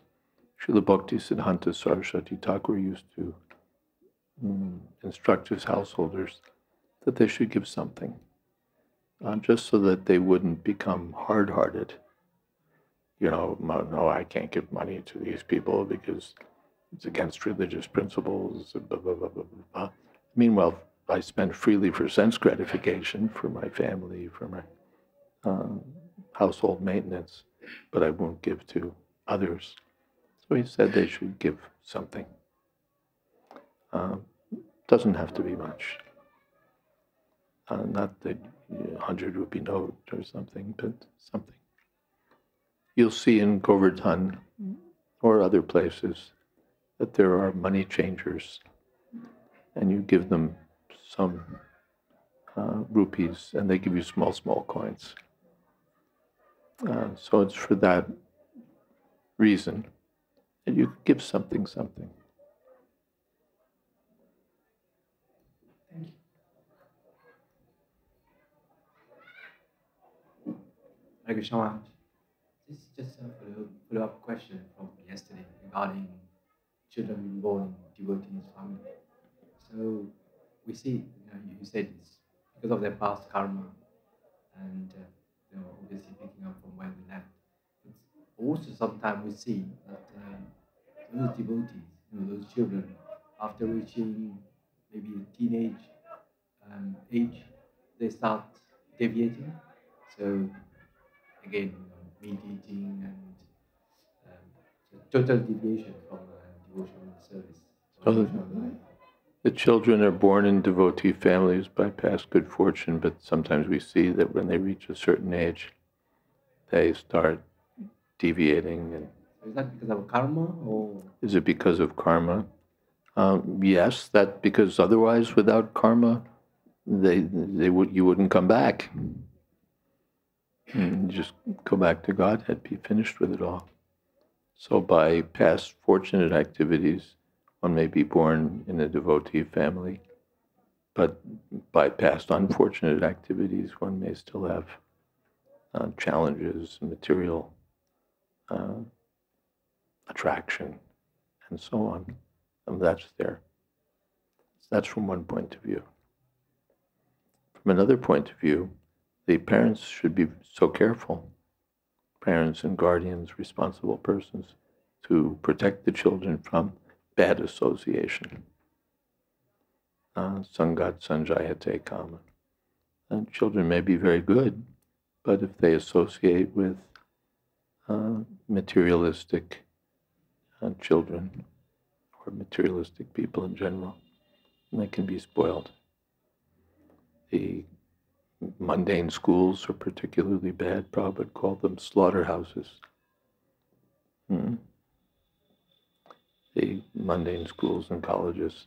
Srila Bhakti Siddhanta Saraswati Thakur used to instruct his householders that they should give something, just so that they wouldn't become hard-hearted. No, I can't give money to these people because it's against religious principles, blah, blah, blah, blah, blah. Meanwhile, I spend freely for sense gratification, for my family, for my household maintenance, but I won't give to others. So he said they should give something. Doesn't have to be much. Not the 100 rupee note or something, but something. You'll see in Govardhan or other places that there are money changers, and you give them some rupees, and they give you small coins. So it's for that reason that you give something. Thank you. Hare Krishna Maharaj. This is just a follow-up question from yesterday regarding children born in devotees' family. So we see, you said it's because of their past karma, and obviously picking up from where they left. But also sometimes we see that those devotees, those children, after reaching maybe a teenage age, they start deviating. So again, meat eating and total deviation from devotional service. So the children are born in devotee families by past good fortune, but sometimes we see that when they reach a certain age, they start deviating. And is that because of karma, or is it because of karma? Yes, that because otherwise, without karma, you wouldn't come back. And just go back to Godhead, be finished with it all. So by past fortunate activities, One may be born in a devotee family, but by past unfortunate activities, one may still have challenges, material attraction, and so on. And that's there. That's from one point of view. From another point of view, the parents should be so careful, parents and guardians, responsible persons, to protect the children from bad association. Sangat sanjayate kama. And children may be very good, but if they associate with materialistic children or materialistic people in general, they can be spoiled. The mundane schools are particularly bad. Prabhupada called them slaughterhouses. The mundane schools and colleges,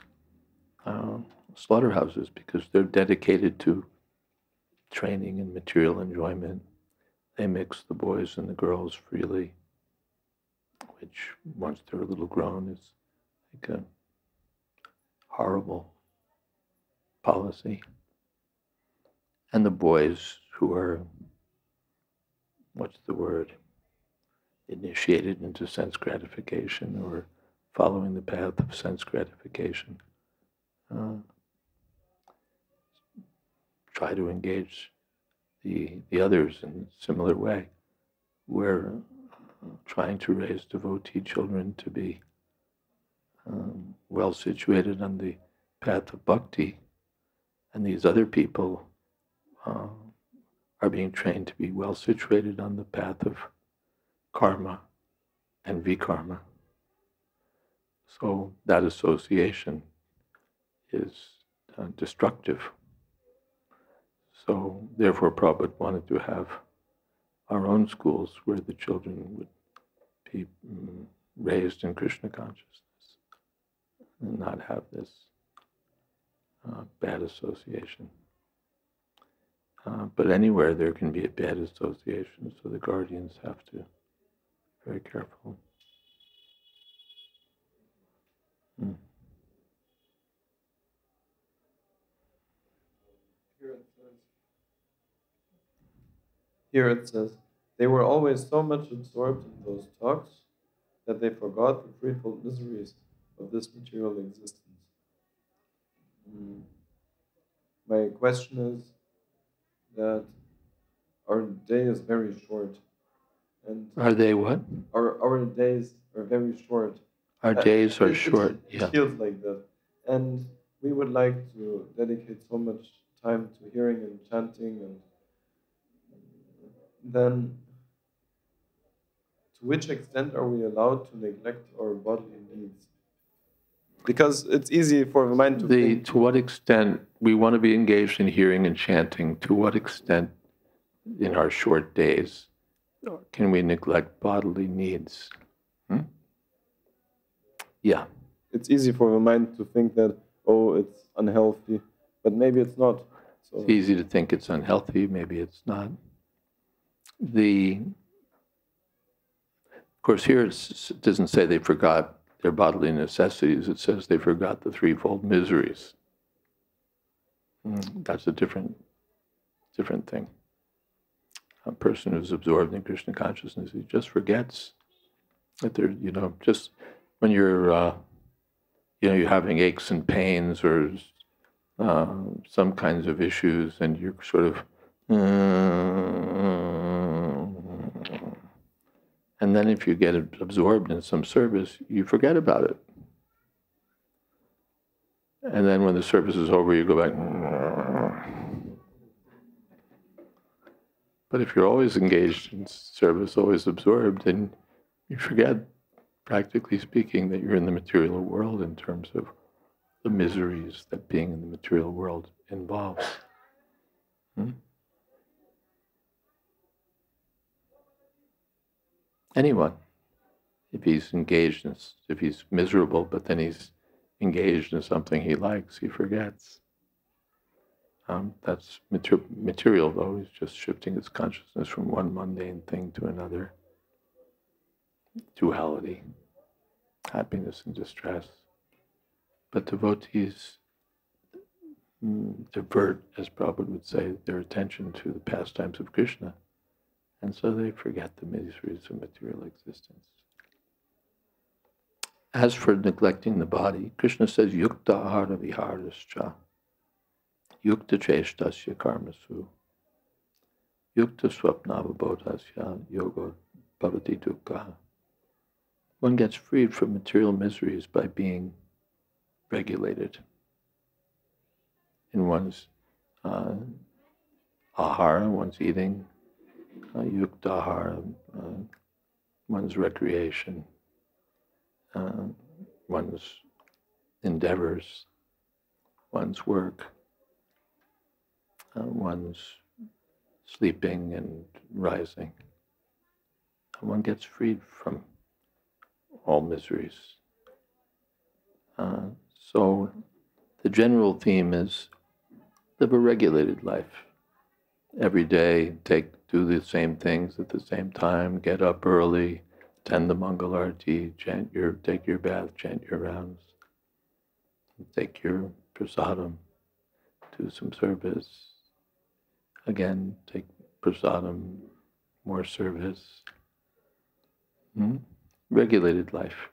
slaughterhouses, because they're dedicated to training and material enjoyment. They mix the boys and the girls freely, which once they're a little grown is like a horrible policy. And the boys who are, initiated into sense gratification or following the path of sense gratification, try to engage the others in a similar way. We're trying to raise devotee children to be well situated on the path of bhakti, and these other people are being trained to be well situated on the path of karma and vikarma. So that association is destructive. So therefore Prabhupada wanted to have our own schools where the children would be raised in Krishna consciousness and not have this bad association. But anywhere there can be a bad association, so the guardians have to be very careful. Here it says, they were always so much absorbed in those talks that they forgot the threefold miseries of this material existence. My question is that our day is very short. And are they what? Our days are very short. Our days are short, yeah. It feels like that. And we would like to dedicate so much time to hearing and chanting, and then to which extent are we allowed to neglect our bodily needs? Because it's easy for the mind to think. To what extent we want to be engaged in hearing and chanting, to what extent in our short days can we neglect bodily needs? Yeah. It's easy for the mind to think that, oh, it's unhealthy, but maybe it's not. So it's easy to think it's unhealthy, maybe it's not. Of course, here it doesn't say they forgot their bodily necessities. It says they forgot the threefold miseries. That's a different thing. A person who's absorbed in Krishna consciousness, he just forgets that they're, just when you're, you're having aches and pains or some kinds of issues, and you're sort of, and then if you get absorbed in some service, you forget about it. And then when the service is over, you go back. But if you're always engaged in service, always absorbed, then you forget, practically speaking, that you're in the material world in terms of the miseries that being in the material world involves. Anyone, if he's engaged in, if he's miserable, but then he's engaged in something he likes, he forgets. That's material, though. He's just shifting his consciousness from one mundane thing to another. Duality, happiness and distress. But devotees divert, as Prabhupada would say, their attention to the pastimes of Krishna, and so they forget the miseries of material existence. As for neglecting the body, Krishna says, Yukta ahara viharascha, Yukta cheshtasya karmasu, Yukta swapnavabodhasya yoga bhavati dukkha. One gets freed from material miseries by being regulated in one's ahara, one's eating, yukta ahara, one's recreation, one's endeavors, one's work, one's sleeping and rising. And one gets freed from all miseries. So the general theme is live a regulated life. Every day, do the same things at the same time, get up early, attend the Mangal Arati, take your bath, chant your rounds, take your prasadam, do some service. Again, take prasadam, more service. Regulated life.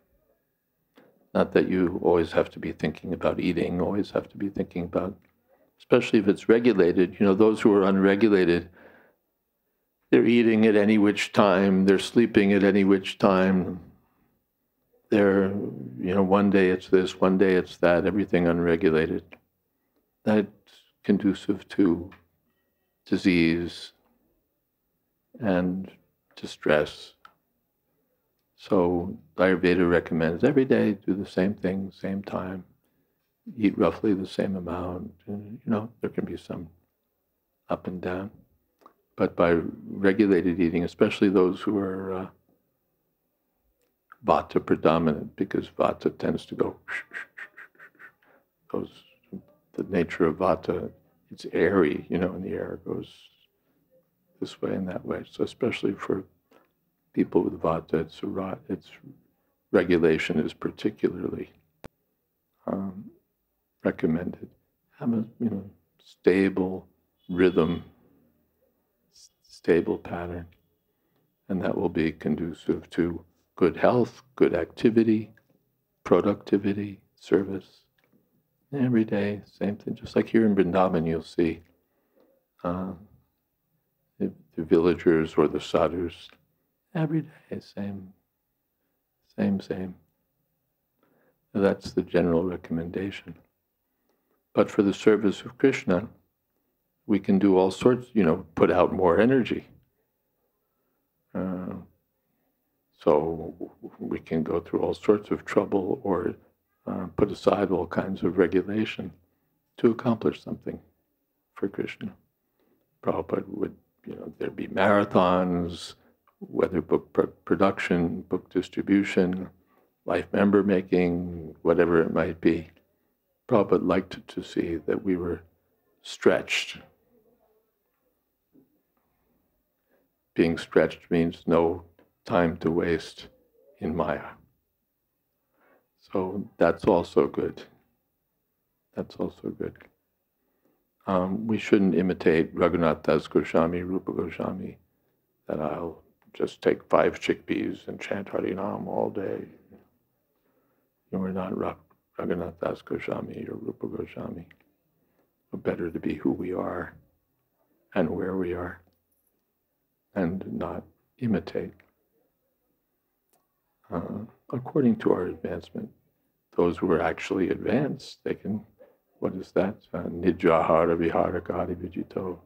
Not that you always have to be thinking about eating, always have to be thinking about, especially if it's regulated, those who are unregulated, they're eating at any which time, they're sleeping at any which time, they're, one day it's this, one day it's that, everything unregulated. That's conducive to disease and distress. So Ayurveda recommends every day do the same thing, same time, eat roughly the same amount. And, there can be some up and down. But by regulated eating, especially those who are vata predominant, because vata tends to go, the nature of vata, it's airy, and the air goes this way and that way. So especially for people with vata, its regulation is particularly recommended. Have a stable rhythm, stable pattern, and that will be conducive to good health, good activity, productivity, service. Every day, same thing. Just like here in Vrindavan, you'll see the villagers or the sadhus. Every day, same. That's the general recommendation. But for the service of Krishna, we can do all sorts, put out more energy. So we can go through all sorts of trouble or put aside all kinds of regulation to accomplish something for Krishna. Prabhupada would, there'd be marathons, whether book production, book distribution, life member making, whatever it might be. Prabhupada liked to see that we were stretched. Being stretched means no time to waste in Maya. So that's also good. We shouldn't imitate Raghunath Das Goswami, Rupa Goswami, that I'll just take 5 chickpeas and chant Harinam all day. We're not Raghunath Das Goswami or Rupa Goswami. We're better to be who we are and where we are and not imitate. According to our advancement, those who are actually advanced, they can, what is that? Nijahara viharakari vijito.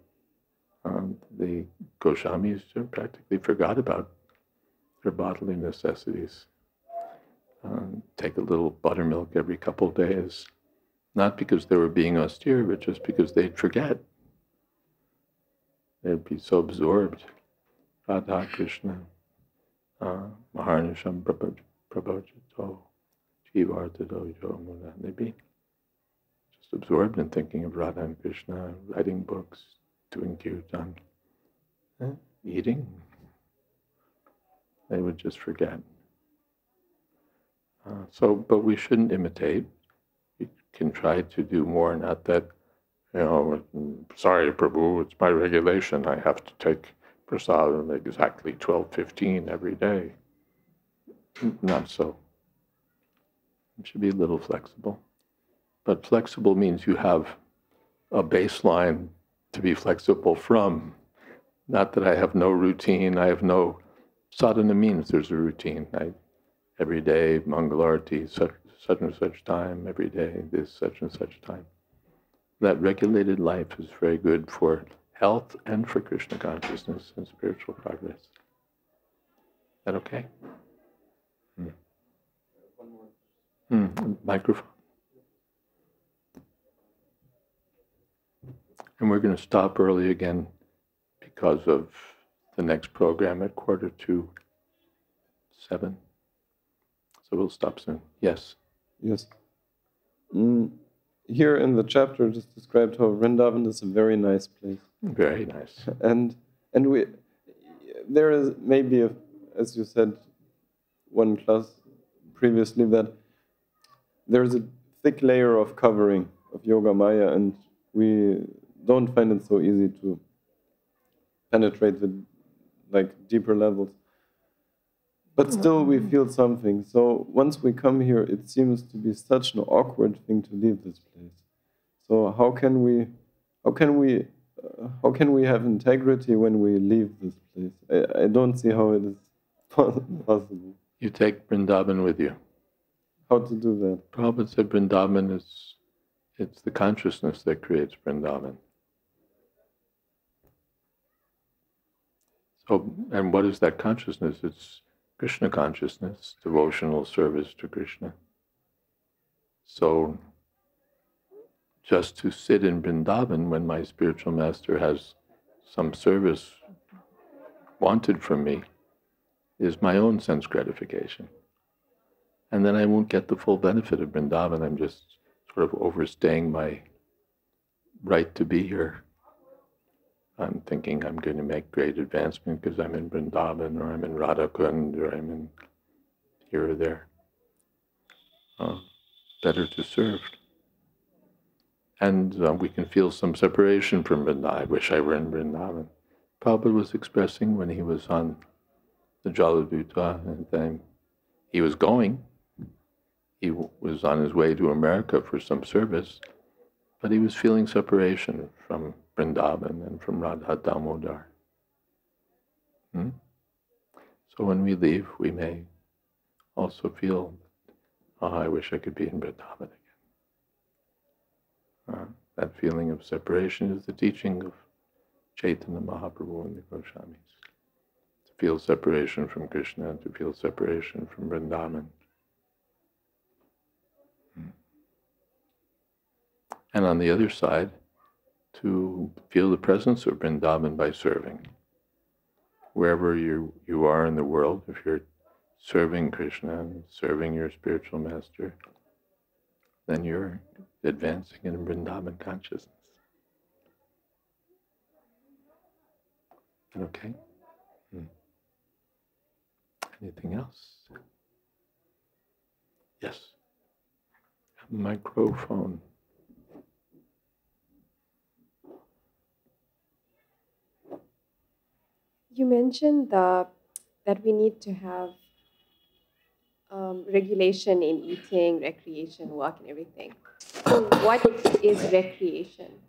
The Goswamis practically forgot about their bodily necessities. Take a little buttermilk every couple of days, not because they were being austere, but just because they'd forget. They'd be so absorbed. Radha Krishna, Maharnisham Prabhajito, Jivartado Yomuna. They'd be just absorbed in thinking of Radha and Krishna, writing books, doing kirtan, eating. They would just forget. But we shouldn't imitate. We can try to do more, not that, sorry, Prabhu, it's my regulation. I have to take prasadam exactly 12:15 every day. Not so. It should be a little flexible. But flexible means you have a baseline to be flexible from. Not that I have no routine, I have no... Sadhana means there's a routine. Every day, Mangalarti, such and such time, every day, this, such and such time. That regulated life is very good for health and for Krishna consciousness and spiritual progress. Is that okay? Microphone. And we're going to stop early again because of the next program at 6:45. So we'll stop soon. Yes? Yes. Here in the chapter just described how Vrindavan is a very nice place. Very nice. And there is maybe, as you said, one class previously, that there's a thick layer of covering of Yoga Maya, and we don't find it so easy to penetrate the deeper levels. But still we feel something. So once we come here, it seems to be such an awkward thing to leave this place. So how can we have integrity when we leave this place? I don't see how it is possible. You take Vrindavan with you. How to do that? Prabhupada said Vrindavan it's the consciousness that creates Vrindavan. So, and what is that consciousness? It's Krishna consciousness, devotional service to Krishna. So, just to sit in Vrindavan when my spiritual master has some service wanted from me is my own sense gratification. And then I won't get the full benefit of Vrindavan. I'm just sort of overstaying my right to be here. I'm thinking I'm going to make great advancement because I'm in Vrindavan, or I'm in Radhakund, or I'm in here or there. Better to serve. And we can feel some separation from Vrindavan. I wish I were in Vrindavan. Prabhupada was expressing when he was on the Jayadvaita, and then he was going. He was on his way to America for some service, but he was feeling separation from Vrindavan and from Radha Damodar. So when we leave, we may also feel, I wish I could be in Vrindavan again. That feeling of separation is the teaching of Chaitanya Mahaprabhu and the Goswamis. To feel separation from Krishna, to feel separation from Vrindavan. And on the other side, to feel the presence of Vrindavan by serving. Wherever you are in the world, if you're serving Krishna and serving your spiritual master, then you're advancing in Vrindavan consciousness. Okay? Anything else? Yes. Microphone. You mentioned that we need to have regulation in eating, recreation, work, and everything. So what is recreation?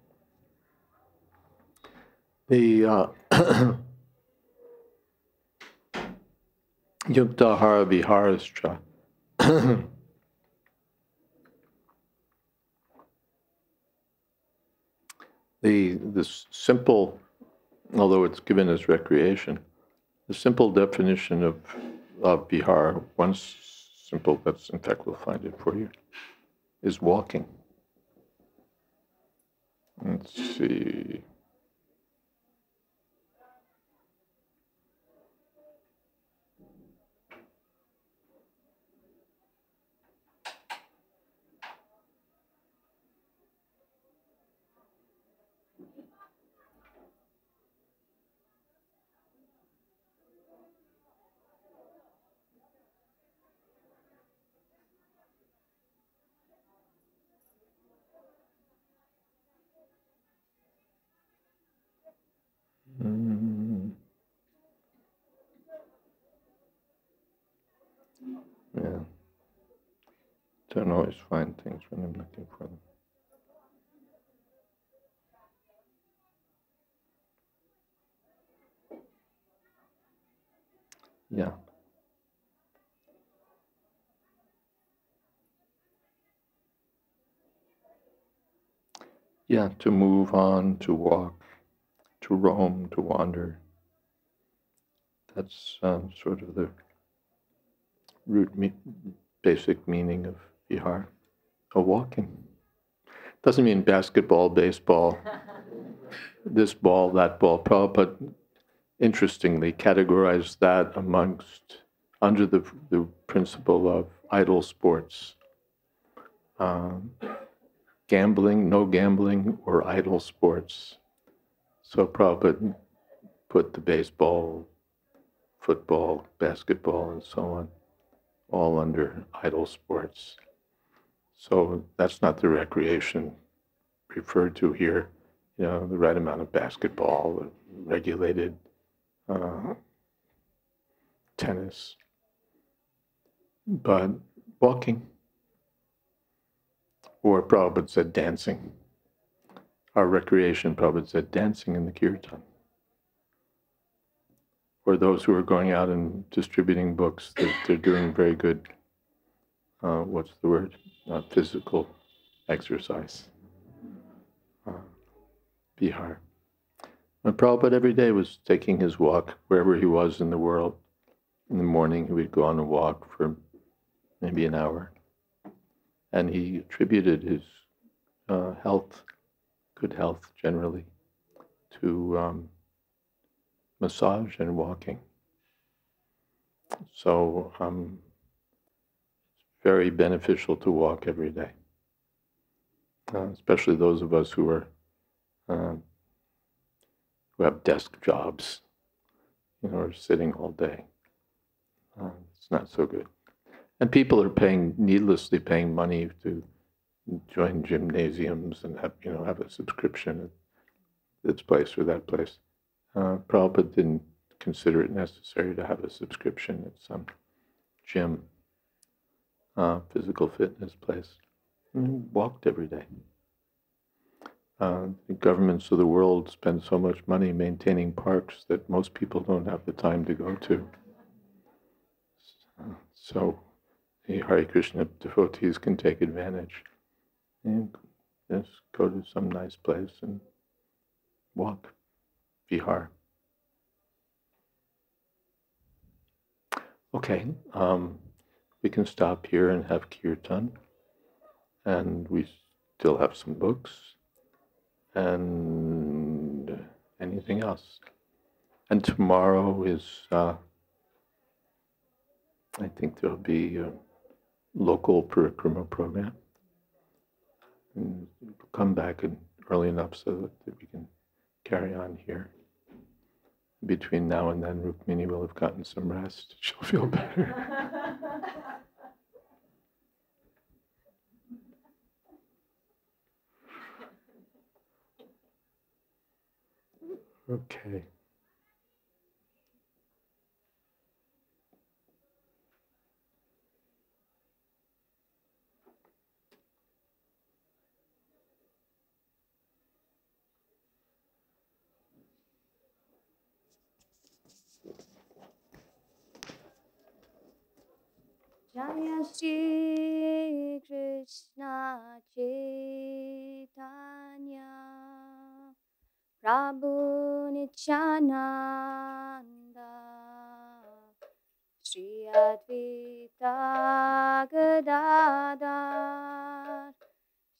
The Yuktahara Viharascha. The simple, although it's given as recreation, the simple definition of vihara, one simple, that's in fact we'll find it for you, is walking. Let's see. Yeah. Don't always find things when I'm looking for them. Yeah. Yeah, to move on, to walk, to roam, to wander. That's sort of the basic meaning of vihar, of walking. Doesn't mean basketball, baseball, this ball, that ball. Prabhupada, interestingly, categorized that under the principle of idle sports. Gambling, no gambling, or idle sports. So Prabhupada put the baseball, football, basketball, and so on, all under idle sports. So that's not the recreation referred to here. You know, the right amount of basketball, regulated tennis, but walking, or Prabhupada said dancing. Our recreation, Prabhupada said dancing in the kirtan. Or those who are going out and distributing books, they're doing very good, what's the word? Physical exercise. Vihar. And Prabhupada every day was taking his walk wherever he was in the world. In the morning, he would go on a walk for maybe an hour. And he attributed his health, good health generally, to massage and walking. So it's very beneficial to walk every day, especially those of us who have desk jobs, or sitting all day. It's not so good. And people are needlessly paying money to join gymnasiums and have a subscription at this place or that place. Prabhupada didn't consider it necessary to have a subscription at some gym, physical fitness place. And he walked every day. The governments of the world spend so much money maintaining parks that most people don't have the time to go to. So the Hare Krishna devotees can take advantage and just go to some nice place and walk, vihar. Okay, we can stop here and have kirtan, and we still have some books, and anything else. And tomorrow is, I think there'll be a local parikrama program. And we'll come back early enough so that we can carry on here. Between now and then, Rukmini will have gotten some rest. She'll feel better. Okay. Jaya Shri Krishna Chaitanya Prabhu Nityananda Shri Advaita Gadadhar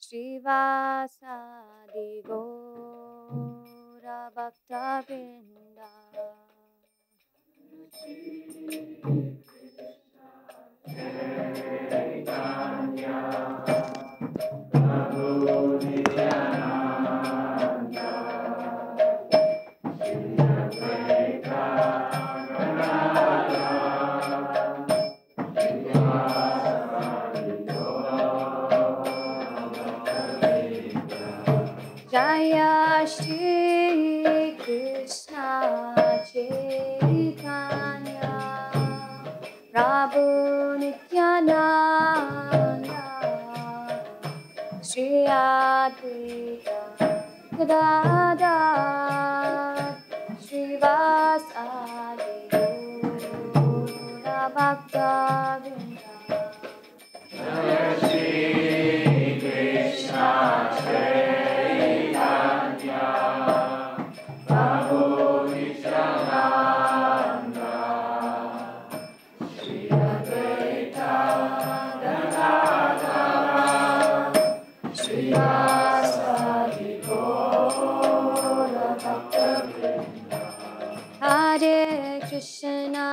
Srivasadi Gaura Bhakta Vrinda Jaya Shri Krishna Chaitanya Prabhu Nityananda Jayadvaita Gadadhar Srivasadi Gaura Bhakta-Vrinda. Hare Krishna,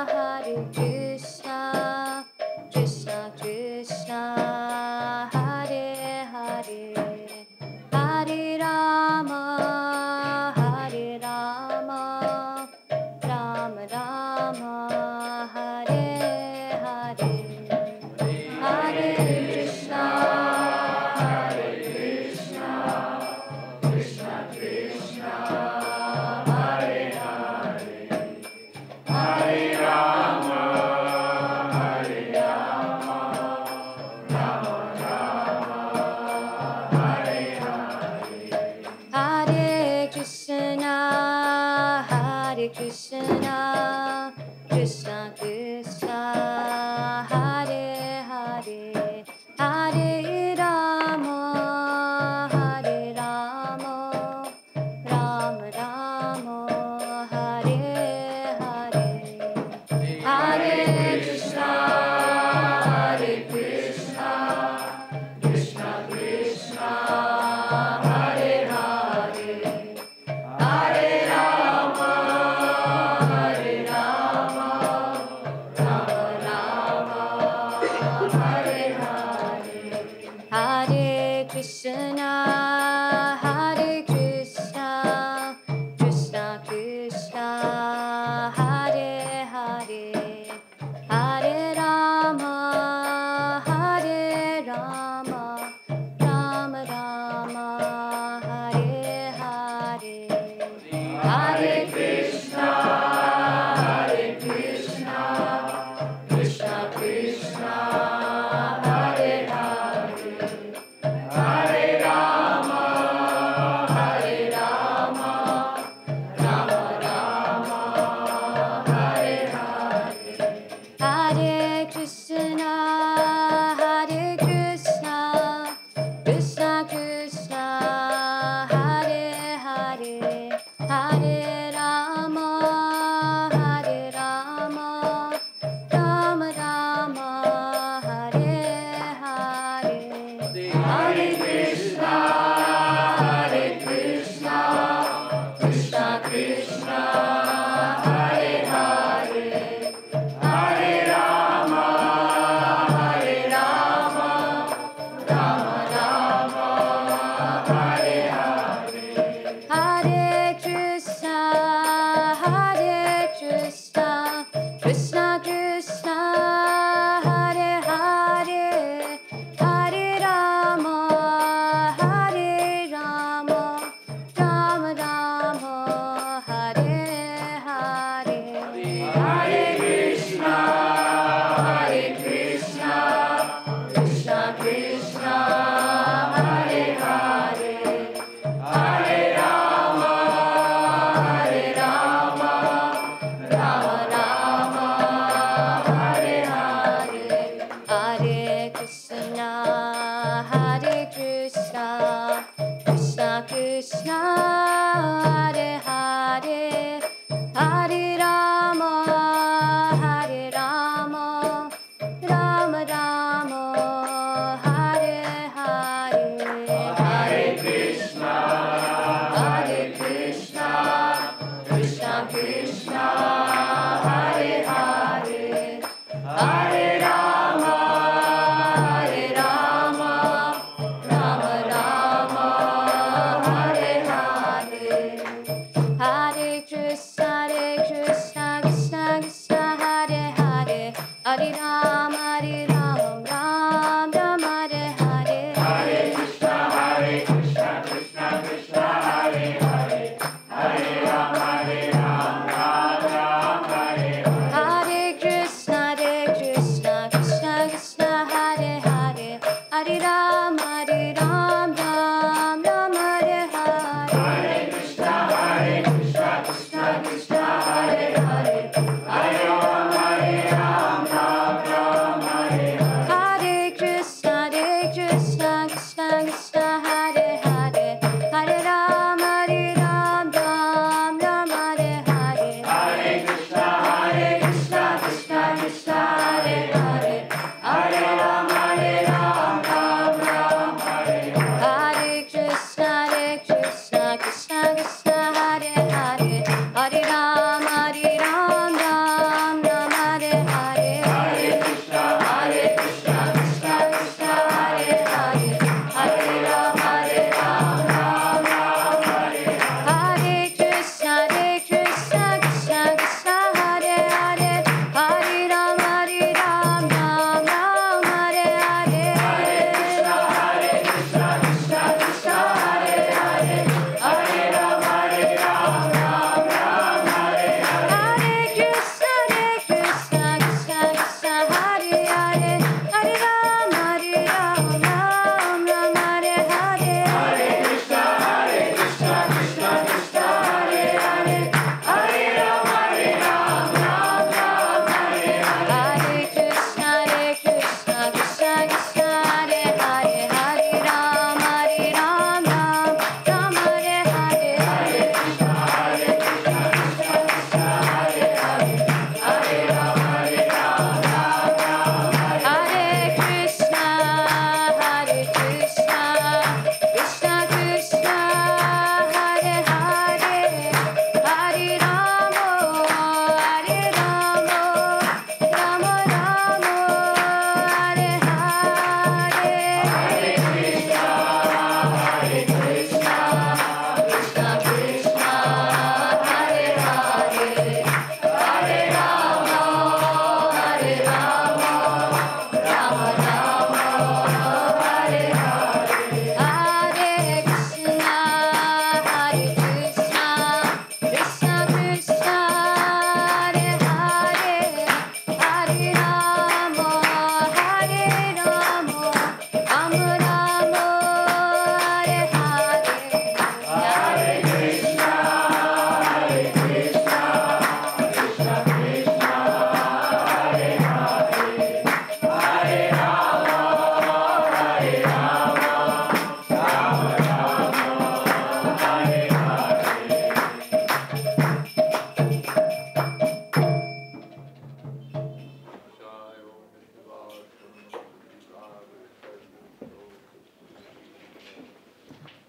Hare Krishna, Krishna Krishna, Hare Hare, Hare Rama, Hare Rama, Rama Rama, Hare Hare, Hare Krishna, Hare Krishna, Krishna Krishna, Hare Hare, Hare Rama, Hare Rama, Rama Rama, Hare Hare, Hare Krishna, Hare Krishna, Krishna Krishna, Hare Hare, Hare Rama, Hare Rama, Rama Rama, Hare Hare, Hare Krishna, Hare Krishna, Krishna Krishna, Hare Hare, Hare Rama, Hare Rama, Rama Rama, Hare Hare, Hare Krishna, Hare Krishna, Krishna Krishna, Hare Hare, Hare Rama, Hare Rama, Rama Rama, Hare Hare, Hare Krishna, Hare Krishna, Krishna Krishna, Hare Hare, Hare Rama, Hare Rama, Rama Rama, Hare Hare, Hare Krishna, Hare Krishna, Krishna Krishna, Hare Hare, Hare Rama, Hare Rama, Rama Rama, Hare Hare, Hare Krishna, Hare Krishna, Krishna Krishna, Hare Hare, Hare Rama, Hare Rama, Rama Rama, Hare Hare, Hare Krishna, Hare Krishna, Krishna Krishna, Hare Hare, Hare Rama, Hare Rama, Rama Rama, Hare Hare, Hare Krishna, Hare Krishna, Krishna Krishna, Hare Hare, Hare Rama, Hare Rama, Rama Rama, Hare Hare, Hare Krishna, Hare Krishna, Krishna Krishna, Hare Hare, Hare Rama, Hare Rama, Rama Rama, Hare Hare, Hare Krishna, Hare Krishna, Krishna Krishna, Hare Hare, Hare Rama, Hare Rama, Rama Rama, Hare Hare, Hare Krishna.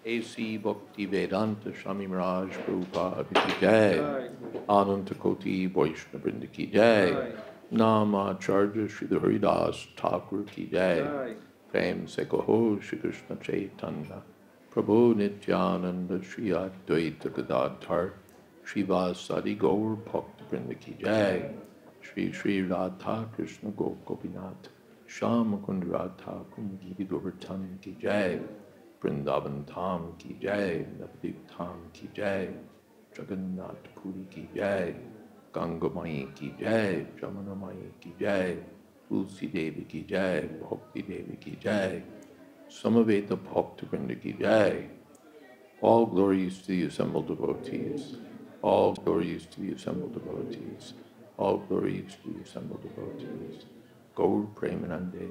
A.C. Bhakti Vedanta Swami Maharaj Prabhupada Ki Jai, Ananta Koti Vaishnava Vrinda Ki Jai, Nama Acharya Sri Haridas Thakur Ki Jai, Prem Se Kaho Shri Krishna Chaitanya, Prabhu Nityananda Shri Advaita Gadadhar, Shri Vasadi Gaur Bhakta Vrinda Ki Jai, Shri Shri Radha Krishna Gopinath, Shama Kund Radha Kundi Govardhan Ki Jai, Vrindavan Tham Ki Jai, Navadip Tham Ki Jai, Jagannath Puri Ki Jai, Ganga Mai Ki Jai, Jamuna Mai Ki Jai, Tulsi Devi Ki Jai, Bhakti Devi Ki Jai, Samaveta Bhakta Vrinda Ki Jai. All glories to the assembled devotees. All glories to the assembled devotees. All glories to the assembled devotees. Gaur Premanande.